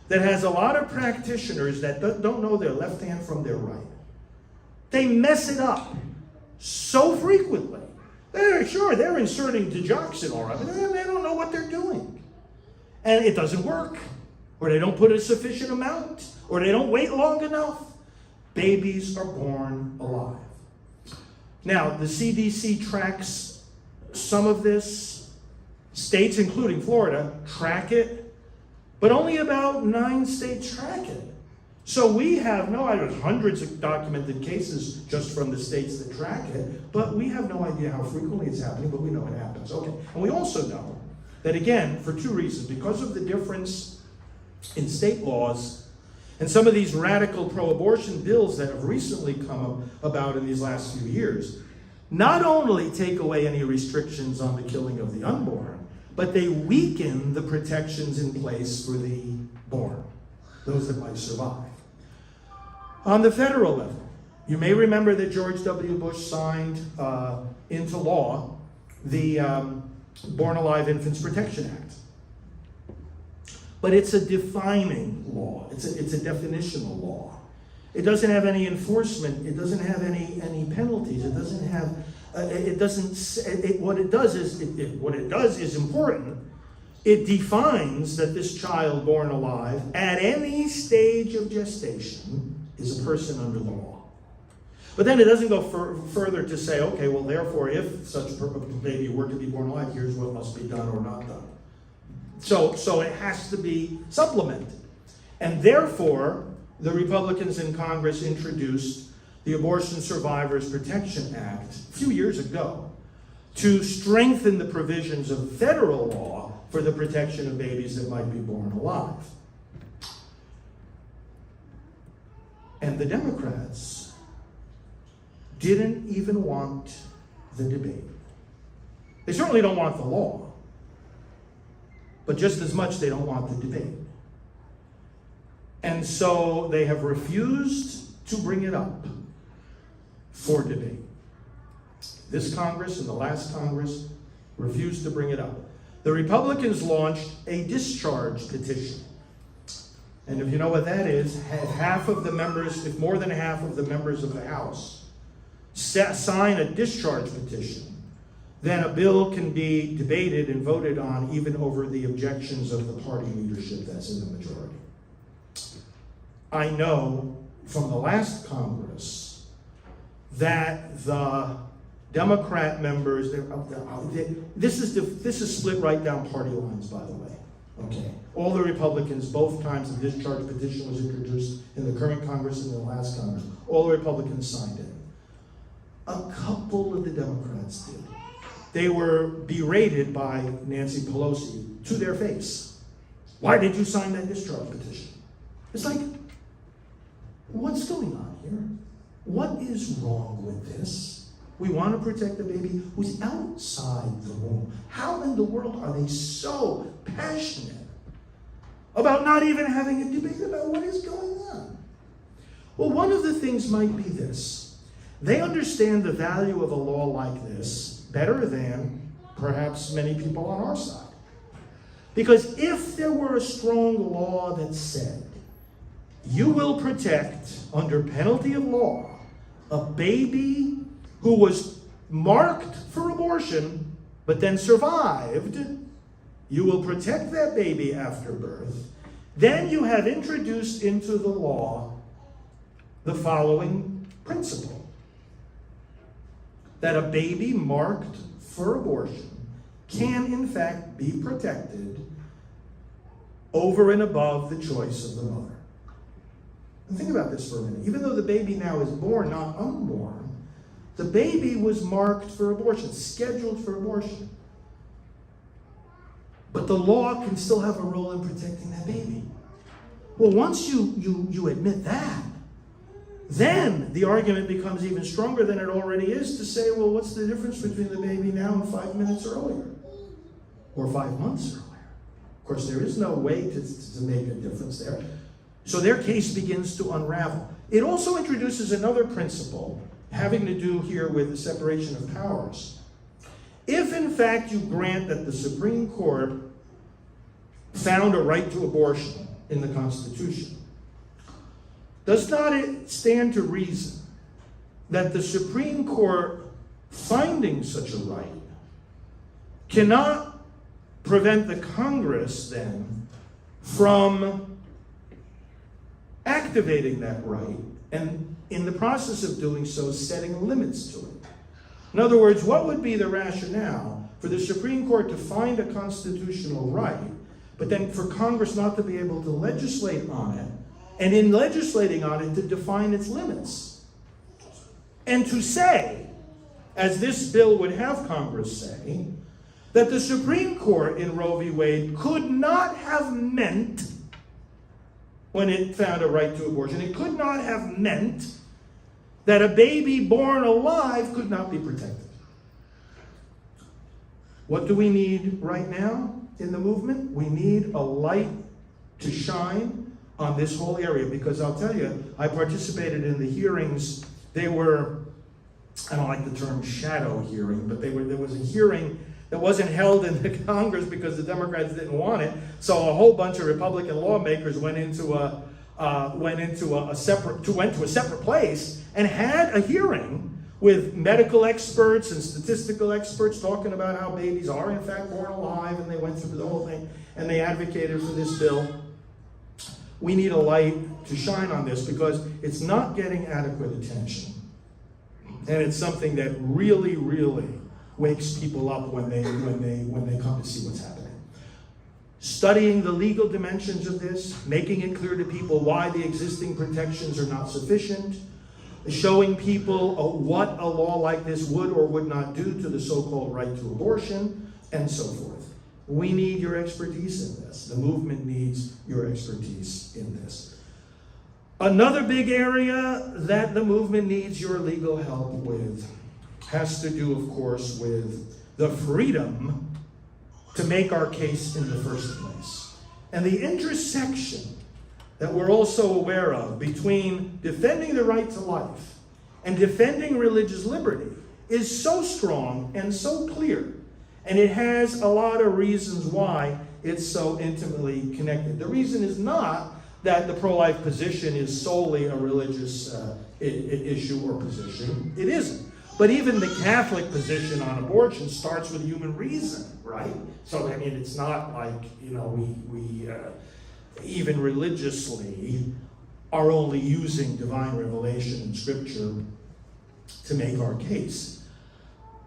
that has a lot of practitioners that don't know their left hand from their right. They mess it up so frequently. They're inserting digoxin all right, but they don't know what they're doing. And it doesn't work. Or they don't put a sufficient amount. Or they don't wait long enough. Babies are born alive. Now, the CDC tracks some of this. States, including Florida, track it. But only about 9 states track it. So we have no idea, hundreds of documented cases just from the states that track it, but we have no idea how frequently it's happening, but we know it happens. Okay. And we also know that, again, for 2 reasons, because of the difference in state laws and some of these radical pro-abortion bills that have recently come about in these last few years, not only take away any restrictions on the killing of the unborn, but they weaken the protections in place for the born, those that might survive. On the federal level, you may remember that George W. Bush signed into law the Born Alive Infants Protection Act. But it's a defining law. It's a definitional law. It doesn't have any enforcement. It doesn't have any penalties. It doesn't have. What it does is important. It defines that this child born alive at any stage of gestation is a person under the law. But then it doesn't go further to say, okay, well, therefore, if such a baby were to be born alive, here's what must be done or not done. So it has to be supplemented. And therefore, the Republicans in Congress introduced the Abortion Survivors Protection Act a few years ago to strengthen the provisions of federal law for the protection of babies that might be born alive. And the Democrats didn't even want the debate. They certainly don't want the law, but just as much they don't want the debate. And so they have refused to bring it up for debate. This Congress and the last Congress refused to bring it up. The Republicans launched a discharge petition. And if you know what that is, if more than half of the members of the House sign a discharge petition, then a bill can be debated and voted on even over the objections of the party leadership that's in the majority. I know from the last Congress that the Democrat members, this is split right down party lines, by the way. Okay. All the Republicans, both times the discharge petition was introduced in the current Congress and in the last Congress, all the Republicans signed it. A couple of the Democrats did. They were berated by Nancy Pelosi to their face. Why did you sign that discharge petition? It's like, what's going on here? What is wrong with this? We want to protect the baby who's outside the womb. How in the world are they so passionate about not even having a debate about what is going on? Well, one of the things might be this. They understand the value of a law like this better than perhaps many people on our side. Because if there were a strong law that said, you will protect, under penalty of law, a baby who was marked for abortion, but then survived, you will protect that baby after birth, then you have introduced into the law the following principle. That a baby marked for abortion can in fact be protected over and above the choice of the mother. And think about this for a minute. Even though the baby now is born, not unborn, the baby was marked for abortion, scheduled for abortion. But the law can still have a role in protecting that baby. Well, once you admit that, then the argument becomes even stronger than it already is to say, well, what's the difference between the baby now and 5 minutes earlier? Or 5 months earlier? Of course, there is no way to make a difference there. So their case begins to unravel. It also introduces another principle having to do here with the separation of powers. If in fact you grant that the Supreme Court found a right to abortion in the Constitution, does not it stand to reason that the Supreme Court finding such a right cannot prevent the Congress then from activating that right and in the process of doing so setting limits to it? In other words, what would be the rationale for the Supreme Court to find a constitutional right, but then for Congress not to be able to legislate on it, and in legislating on it to define its limits? And to say, as this bill would have Congress say, that the Supreme Court in Roe v. Wade could not have meant, when it found a right to abortion, it could not have meant that a baby born alive could not be protected. What do we need right now in the movement? We need a light to shine on this whole area, because I'll tell you, I participated in the hearings. They were, I don't like the term shadow hearing, but there was a hearing that wasn't held in the Congress because the Democrats didn't want it. So a whole bunch of Republican lawmakers went to a separate place and had a hearing with medical experts and statistical experts talking about how babies are in fact born alive, and they went through the whole thing and they advocated for this bill. We need a light to shine on this because it's not getting adequate attention. And it's something that really, really wakes people up when they come to see what's happening. Studying the legal dimensions of this, making it clear to people why the existing protections are not sufficient, showing people what a law like this would or would not do to the so-called right to abortion, and so forth. We need your expertise in this. The movement needs your expertise in this. Another big area that the movement needs your legal help with has to do, of course, with the freedom to make our case in the first place. And the intersection that we're also aware of between defending the right to life and defending religious liberty is so strong and so clear. And it has a lot of reasons why it's so intimately connected. The reason is not that the pro-life position is solely a religious issue or position. It isn't. But even the Catholic position on abortion starts with human reason, right? So, I mean, it's not like, we even religiously are only using divine revelation and scripture to make our case.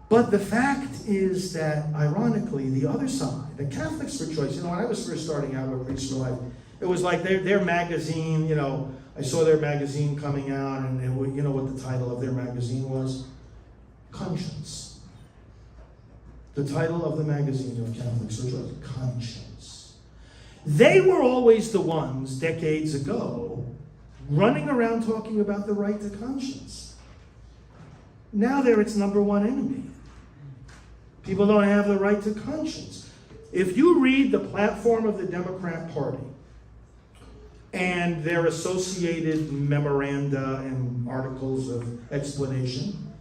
But the fact is that, ironically, the other side, the Catholics for Choice, when I was first starting out with Priests for Life, it was like their magazine, I saw their magazine coming out, and you know what the title of their magazine was? Conscience. The title of the magazine of Catholics for Choice, Conscience. They were always the ones, decades ago, running around talking about the right to conscience. Now they're its number one enemy. People don't have the right to conscience. If you read the platform of the Democrat Party and their associated memoranda and articles of explanation,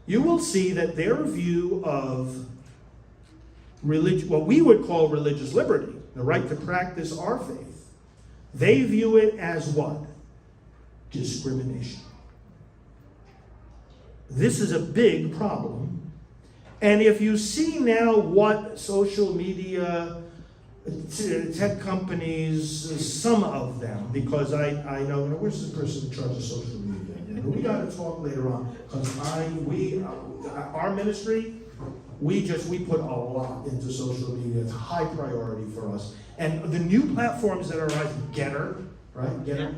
you will see that their view of what we would call religious liberty, the right to practice our faith, they view it as what? Discrimination. This is a big problem. And if you see now what social media, tech companies, some of them, because I know, where's the person in charge of social media? We got to talk later on, because our ministry, we put a lot into social media. It's a high priority for us. And the new platforms that are rising, Getter, right? Getter,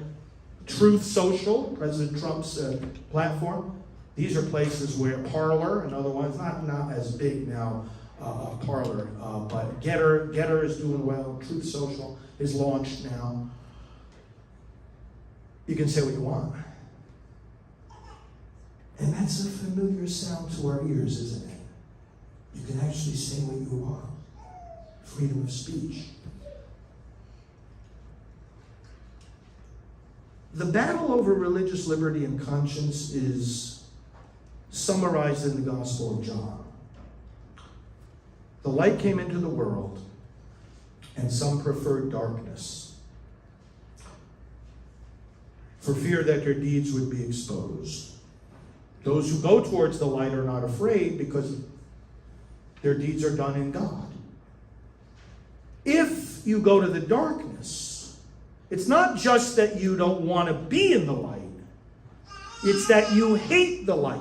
Truth Social, President Trump's platform. These are places where Parler, another one, it's not as big now, Parler, but Getter is doing well. Truth Social is launched now. You can say what you want. And that's a familiar sound to our ears, isn't it? You can actually say what you want. Freedom of speech. The battle over religious liberty and conscience is summarized in the Gospel of John. The light came into the world, and some preferred darkness, for fear that their deeds would be exposed. Those who go towards the light are not afraid because their deeds are done in God. If you go to the darkness, it's not just that you don't want to be in the light, it's that you hate the light.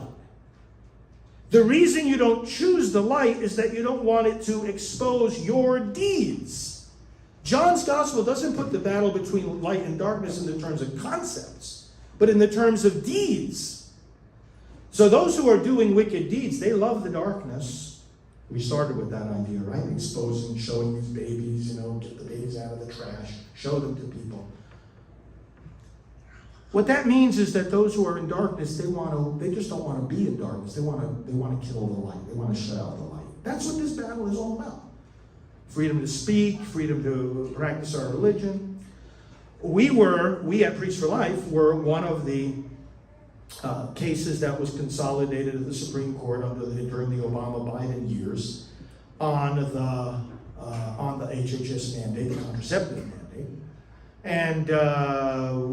The reason you don't choose the light is that you don't want it to expose your deeds. John's gospel doesn't put the battle between light and darkness in the terms of concepts, but in the terms of deeds. So those who are doing wicked deeds, they love the darkness. We started with that idea, right? Exposing, showing these babies, get the babies out of the trash, show them to people. What that means is that those who are in darkness, they just don't want to be in darkness. They want to kill the light. They want to shut out the light. That's what this battle is all about. Freedom to speak, freedom to practice our religion. We at Priests for Life were one of the cases that was consolidated at the Supreme Court during the Obama-Biden years on the HHS mandate, the contraceptive mandate. And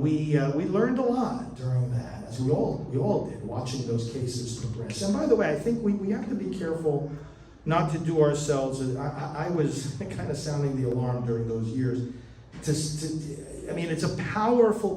we learned a lot during that, as we all did, watching those cases progress. And by the way, I think we have to be careful not to do ourselves. I was kind of sounding the alarm during those years. It's a powerful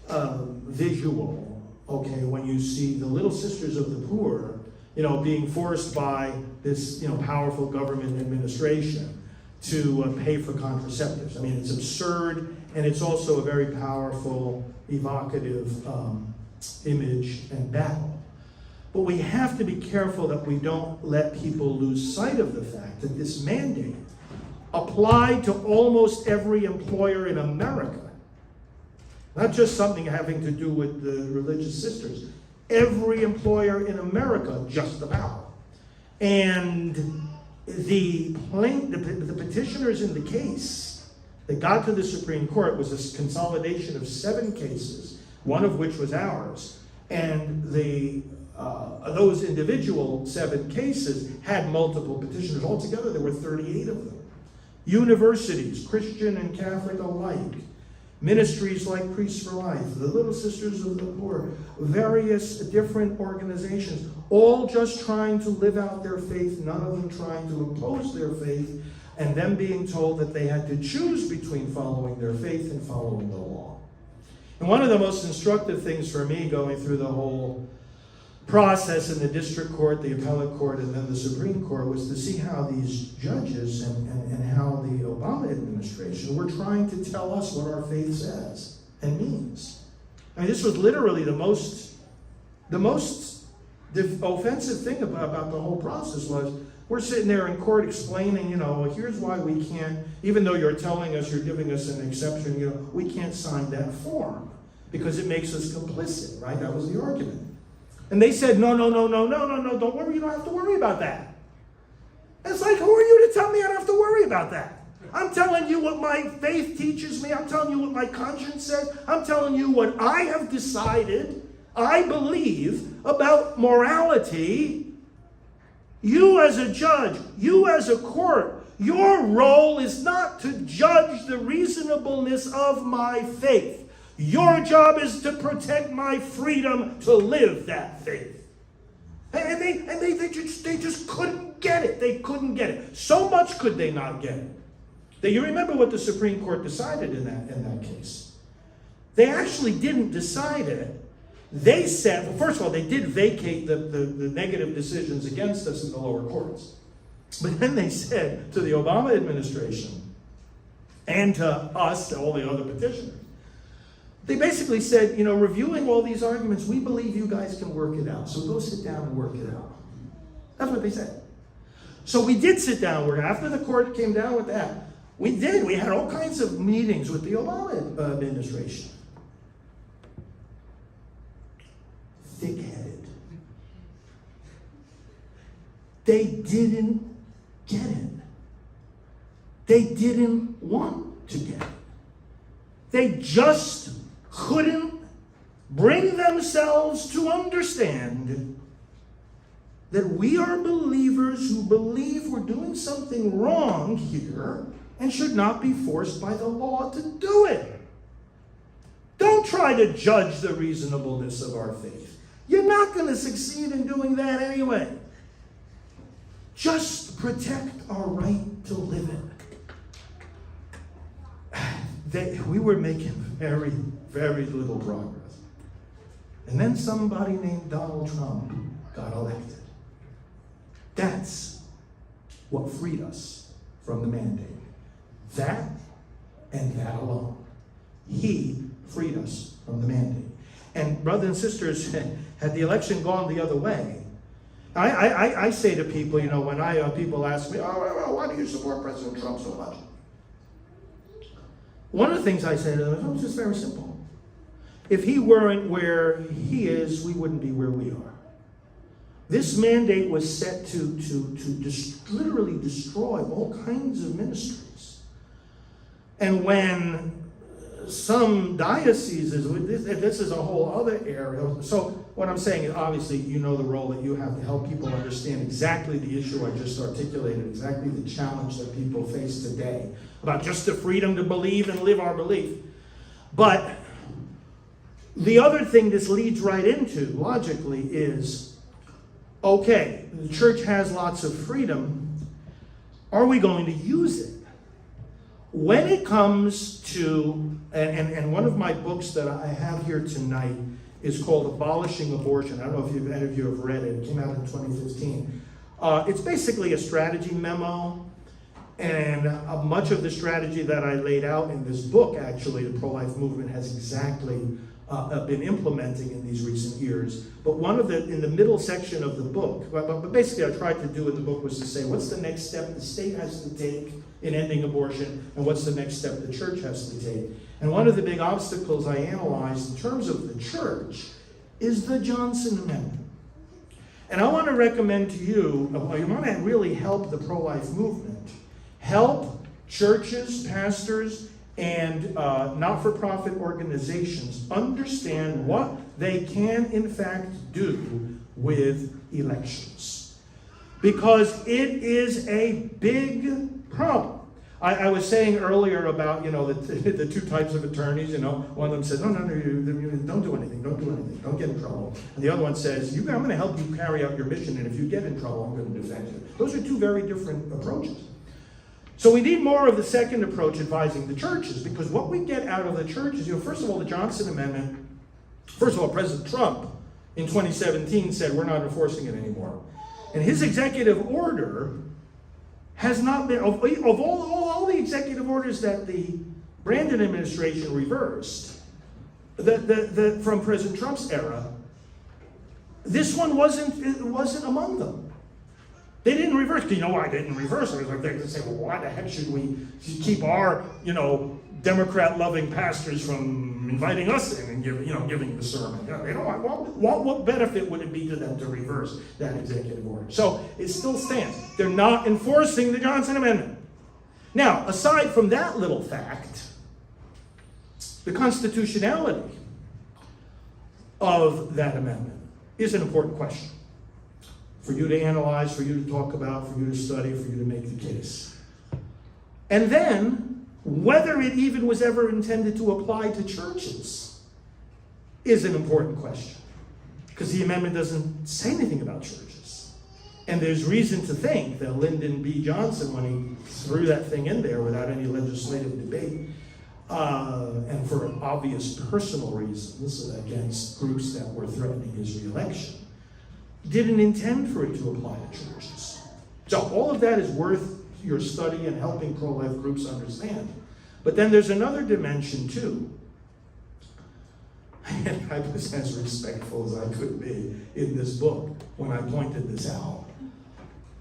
visual. Okay, when you see the Little Sisters of the Poor, being forced by this, powerful government administration to pay for contraceptives. It's absurd, and it's also a very powerful, evocative image and battle. But we have to be careful that we don't let people lose sight of the fact that this mandate applied to almost every employer in America. Not just something having to do with the religious sisters. every employer in America, just about. And the petitioners in the case that got to the Supreme Court was a consolidation of 7 cases, one of which was ours. And those individual 7 cases had multiple petitioners. Altogether, there were 38 of them. Universities, Christian and Catholic alike, ministries like Priests for Life, the Little Sisters of the Poor, various different organizations, all just trying to live out their faith, none of them trying to impose their faith, and them being told that they had to choose between following their faith and following the law. And one of the most instructive things for me going through the whole process in the district court, the appellate court, and then the Supreme Court was to see how these judges and how the Obama administration were trying to tell us what our faith says and means. I mean, this was literally the most offensive thing about the whole process was we're sitting there in court explaining, here's why we can't, even though you're telling us, you're giving us an exception, we can't sign that form because it makes us complicit, right? That was the argument. And they said, no, don't worry, you don't have to worry about that. It's like, who are you to tell me I don't have to worry about that? I'm telling you what my faith teaches me. I'm telling you what my conscience says. I'm telling you what I have decided I believe about morality. You as a judge, you as a court, your role is not to judge the reasonableness of my faith. Your job is to protect my freedom to live that faith. And they just couldn't get it. They couldn't get it. So much could they not get it. That you remember what the Supreme Court decided in that case. They actually didn't decide it. They said, well, first of all, they did vacate the negative decisions against us in the lower courts. But then they said to the Obama administration and to us, all the other petitioners, they basically said, reviewing all these arguments, we believe you guys can work it out. So go sit down and work it out. That's what they said. So we did sit down and work it out. After the court came down with that, we did. We had all kinds of meetings with the Obama administration. Thick-headed. They didn't get it. They didn't want to get it. They just couldn't bring themselves to understand that we are believers who believe we're doing something wrong here and should not be forced by the law to do it. Don't try to judge the reasonableness of our faith. You're not going to succeed in doing that anyway. Just protect our right to live it. We were making very, very little progress. And then somebody named Donald Trump got elected. That's what freed us from the mandate. That and that alone. He freed us from the mandate. And brothers and sisters, had the election gone the other way, I say to people, when people ask me, why do you support President Trump so much? One of the things I say to them is just very simple. If he weren't where he is, we wouldn't be where we are. This mandate was set to literally destroy all kinds of ministries. And when some dioceses, this is a whole other area. So what I'm saying is, obviously, the role that you have to help people understand exactly the issue I just articulated, exactly the challenge that people face today, about just the freedom to believe and live our belief. But the other thing this leads right into, logically, is, okay, the church has lots of freedom. Are we going to use it? When it comes to, and one of my books that I have here tonight is called Abolishing Abortion. I don't know if any of you have read it. It came out in 2015. It's basically a strategy memo, and much of the strategy that I laid out in this book, actually, the pro-life movement has exactly been implementing in these recent years. But in the middle section of the book, but basically I tried to do in the book was to say, what's the next step the state has to take in ending abortion, and what's the next step the church has to take? And one of the big obstacles I analyzed in terms of the church is the Johnson Amendment. And I want to recommend to you, you want to really help the pro-life movement, help churches, pastors, and not-for-profit organizations understand what they can in fact do with elections. Because it is a big problem. I was saying earlier about, the two types of attorneys, one of them says, no, you don't do anything, don't get in trouble. And the other one says, I'm going to help you carry out your mission, and if you get in trouble, I'm going to defend you. Those are two very different approaches. So we need more of the second approach, advising the churches, because what we get out of the churches, first of all, the Johnson Amendment, first of all, President Trump in 2017 said, we're not enforcing it anymore. And his executive order has not been, of all the executive orders that the Brandon administration reversed, from President Trump's era, this one wasn't among them. They didn't reverse. Do you know why they didn't reverse? It was like they say, well, why the heck should we keep our, Democrat-loving pastors from inviting us in and giving the sermon? They don't want. What benefit would it be to them to reverse that executive order? So it still stands. They're not enforcing the Johnson Amendment. Now, aside from that little fact, the constitutionality of that amendment is an important question for you to analyze, for you to talk about, for you to study, for you to make the case. And then, whether it even was ever intended to apply to churches is an important question, because the amendment doesn't say anything about churches. And there's reason to think that Lyndon B. Johnson, when he threw that thing in there without any legislative debate, and for obvious personal reasons against groups that were threatening his re-election, didn't intend for it to apply to churches. So all of that is worth your study and helping pro-life groups understand. But then there's another dimension too. And I was as respectful as I could be in this book when I pointed this out.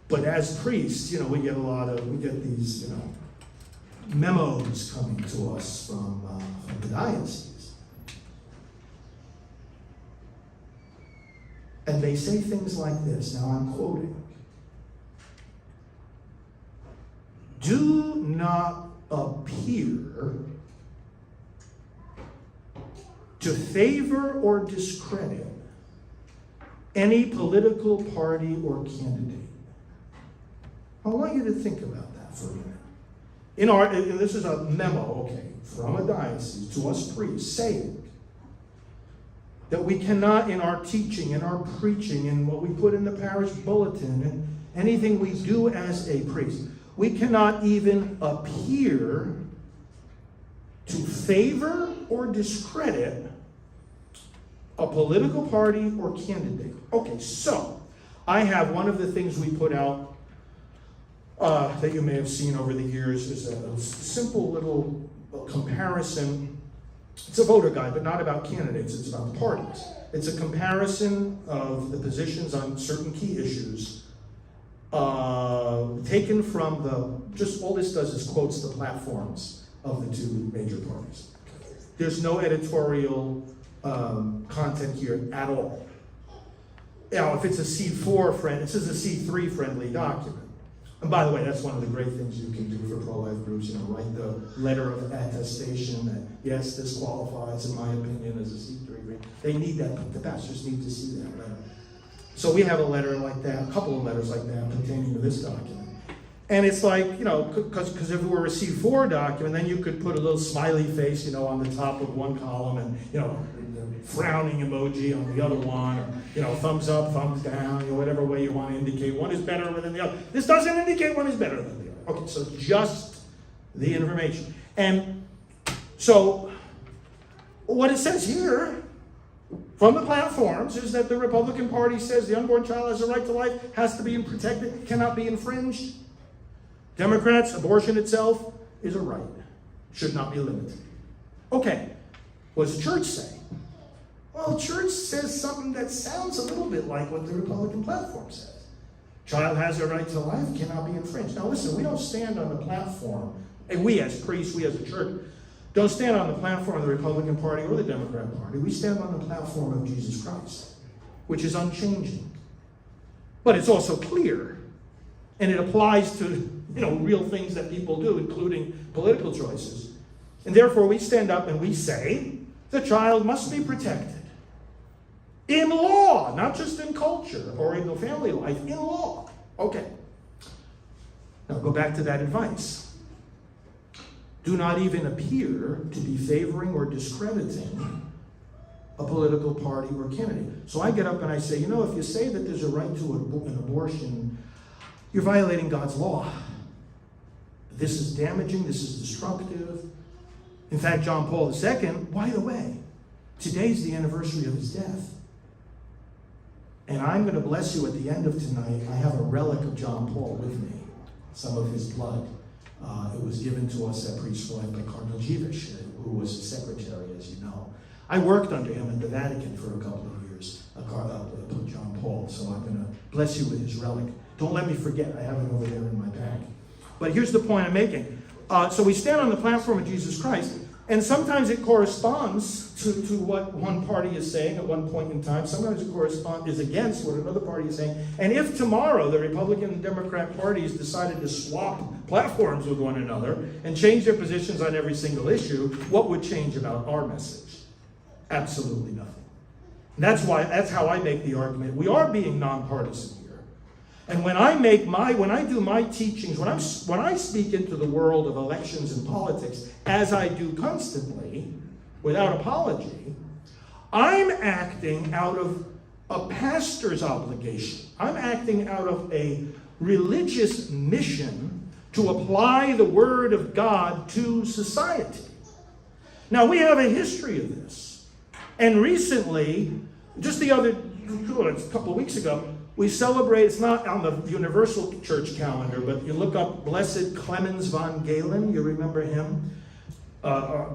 But as priests, we get these, memos coming to us from the diocese. And they say things like this. Now I'm quoting. Do not appear to favor or discredit any political party or candidate. I want you to think about that for a minute. And this is a memo, from a diocese to us priests, saying that we cannot, in our teaching, in our preaching, in what we put in the parish bulletin, and anything we do as a priest, we cannot even appear to favor or discredit a political party or candidate. Okay, so I have one of the things we put out that you may have seen over the years is a simple little comparison. It's a voter guide, but not about candidates, it's about parties. It's a comparison of the positions on certain key issues taken from all this does is quotes the platforms of the two major parties. There's no editorial content here at all. If it's a C4 this is a C3 friendly document. And by the way, that's one of the great things you can do for pro-life groups, write the letter of attestation that, yes, this qualifies, in my opinion, as a C3. They need that. The pastors need to see that letter. So we have a letter like that, a couple of letters like that pertaining to this document. And it's like, because if it were a C4 document, then you could put a little smiley face, on the top of one column and, the frowning emoji on the other one, or, thumbs up, thumbs down, whatever way you want to indicate. One is better than the other. This doesn't indicate one is better than the other. Okay, so just the information. And so what it says here from the platforms is that the Republican Party says the unborn child has a right to life, has to be protected, cannot be infringed. Democrats, abortion itself is a right, should not be limited. Okay, what does the church say? Well, the church says something that sounds a little bit like what the Republican platform says. Child has a right to life, cannot be infringed. Now listen, we don't stand on the platform, and we as priests, we as a church, don't stand on the platform of the Republican Party or the Democrat Party. We stand on the platform of Jesus Christ, which is unchanging. But it's also clear, and it applies to real things that people do, including political choices. And therefore, we stand up and we say the child must be protected in law, not just in culture or in the family life, in law. Okay. Now go back to that advice. Do not even appear to be favoring or discrediting a political party or candidate. So I get up and I say, if you say that there's a right to an abortion, you're violating God's law. This is damaging, this is destructive. In fact, John Paul II, by the way, today's the anniversary of his death. And I'm going to bless you at the end of tonight. I have a relic of John Paul with me, some of his blood. It was given to us at Priest for Life by Cardinal Dziwisz, who was his secretary, as you know. I worked under him at the Vatican for a couple of years, John Paul, so I'm going to bless you with his relic. Don't let me forget, I have it over there in my bag. But here's the point I'm making. So we stand on the platform of Jesus Christ, and sometimes it corresponds to what one party is saying at one point in time. Sometimes it is against what another party is saying. And if tomorrow the Republican and Democrat parties decided to swap platforms with one another and change their positions on every single issue, what would change about our message? Absolutely nothing. And that's how I make the argument. We are being nonpartisan here. And when I do my teachings, when I speak into the world of elections and politics, as I do constantly, without apology, I'm acting out of a pastor's obligation. I'm acting out of a religious mission to apply the Word of God to society. Now, we have a history of this. And recently, just a couple of weeks ago, we celebrate, it's not on the Universal Church calendar, but you look up Blessed Clemens von Galen, you remember him?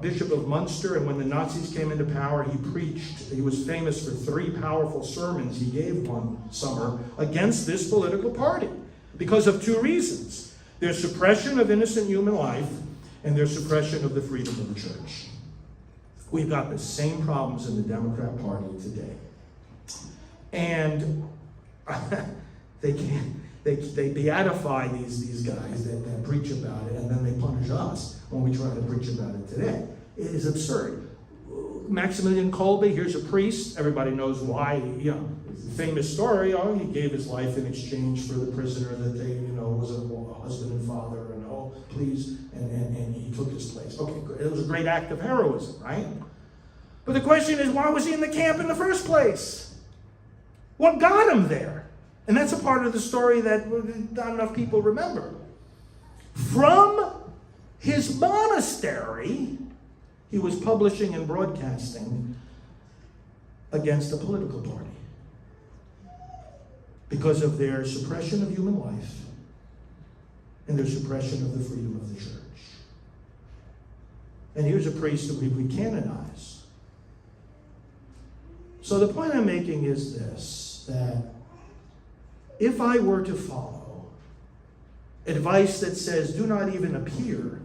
Bishop of Munster, and when the Nazis came into power, he preached. He was famous for 3 powerful sermons he gave one summer against this political party because of 2 reasons. Their suppression of innocent human life and their suppression of the freedom of the church. We've got the same problems in the Democrat Party today. And they beatify these guys that preach about it, and then they punish us when we try to preach about it today. It is absurd. Maximilian Kolbe, here's a priest. Everybody knows why. Famous story. He gave his life in exchange for the prisoner that they, was a husband and father, and and he took his place. Okay, good. It was a great act of heroism, right? But the question is, why was he in the camp in the first place? What got him there? And that's a part of the story that not enough people remember. From his monastery, he was publishing and broadcasting against a political party because of their suppression of human life and their suppression of the freedom of the church. And here's a priest that we canonize. So the point I'm making is this, that if I were to follow advice that says do not even appear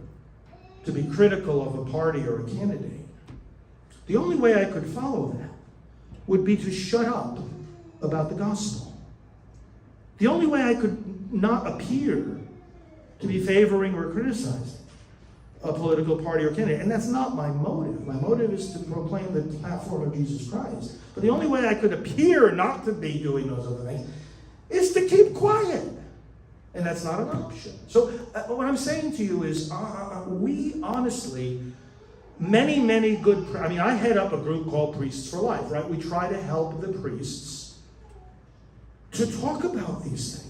to be critical of a party or a candidate, the only way I could follow that would be to shut up about the gospel. The only way I could not appear to be favoring or criticizing a political party or candidate. And that's not my motive. My motive is to proclaim the platform of Jesus Christ. But the only way I could appear not to be doing those other things is to keep quiet. And that's not an option. So what I'm saying to you is we honestly, many good, I head up a group called Priests for Life, right? We try to help the priests to talk about these things.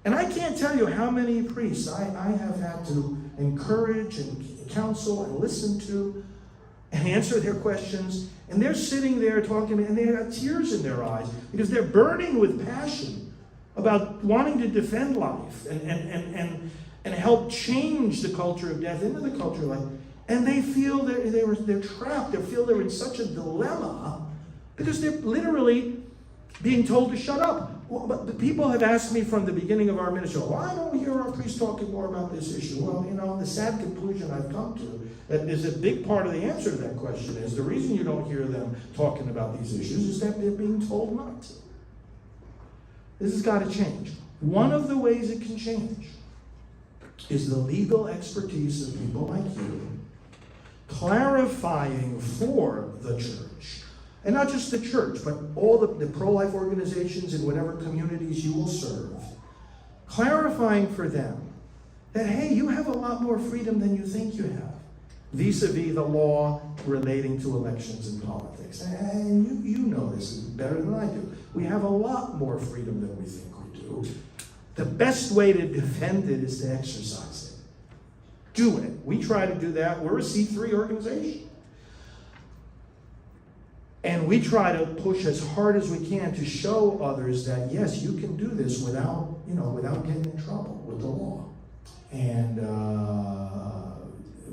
And I can't tell you how many priests I have had to encourage and counsel and listen to and answer their questions. And they're sitting there talking to me, and they have tears in their eyes because they're burning with passion about wanting to defend life and help change the culture of death into the culture of life. And they feel they're trapped. They feel they're in such a dilemma because they're literally being told to shut up. Well, but the people have asked me from the beginning of our ministry, why don't we hear our priests talking more about this issue? Well, you know, the sad conclusion I've come to, that is a big part of the answer to that question, is the reason you don't hear them talking about these issues is that they're being told not to. This has got to change. One of the ways it can change is the legal expertise of people like you clarifying for the church, and not just the church, but all the pro-life organizations in whatever communities you will serve, clarifying for them that, hey, you have a lot more freedom than you think you have vis-a-vis the law relating to elections and politics. And you know this better than I do. We have a lot more freedom than we think we do. The best way to defend it is to exercise it. Do it. We try to do that. We're a C3 organization. And we try to push as hard as we can to show others that, yes, you can do this without getting in trouble with the law. And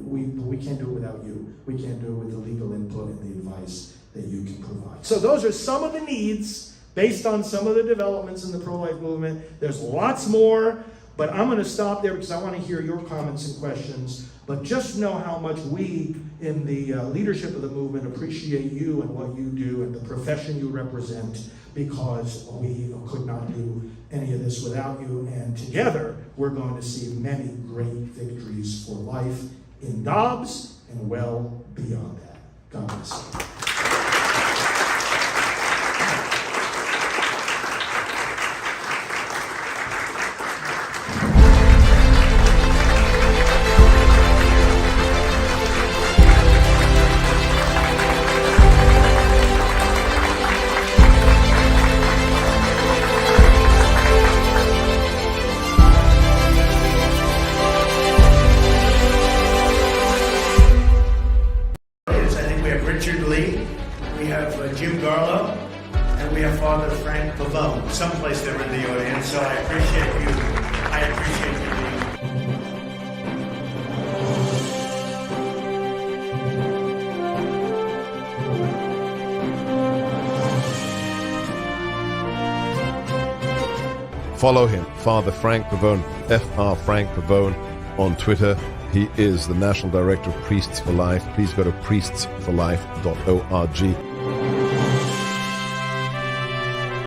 we can't do it without you. We can't do it with the legal input and the advice that you can provide. So those are some of the needs based on some of the developments in the pro-life movement. There's lots more, but I'm going to stop there because I want to hear your comments and questions. But just know how much we in the leadership of the movement appreciate you and what you do and the profession you represent, because we could not do any of this without you. And together, we're going to see many great victories for life in Dobbs and well beyond that. God bless you. Richard Lee, we have Jim Garlow, and we have Father Frank Pavone, someplace there in the audience, so I appreciate you. I appreciate you being. Follow him, Father Frank Pavone, Fr. Frank Pavone, on Twitter. He is the National Director of Priests for Life. Please go to priestsforlife.org.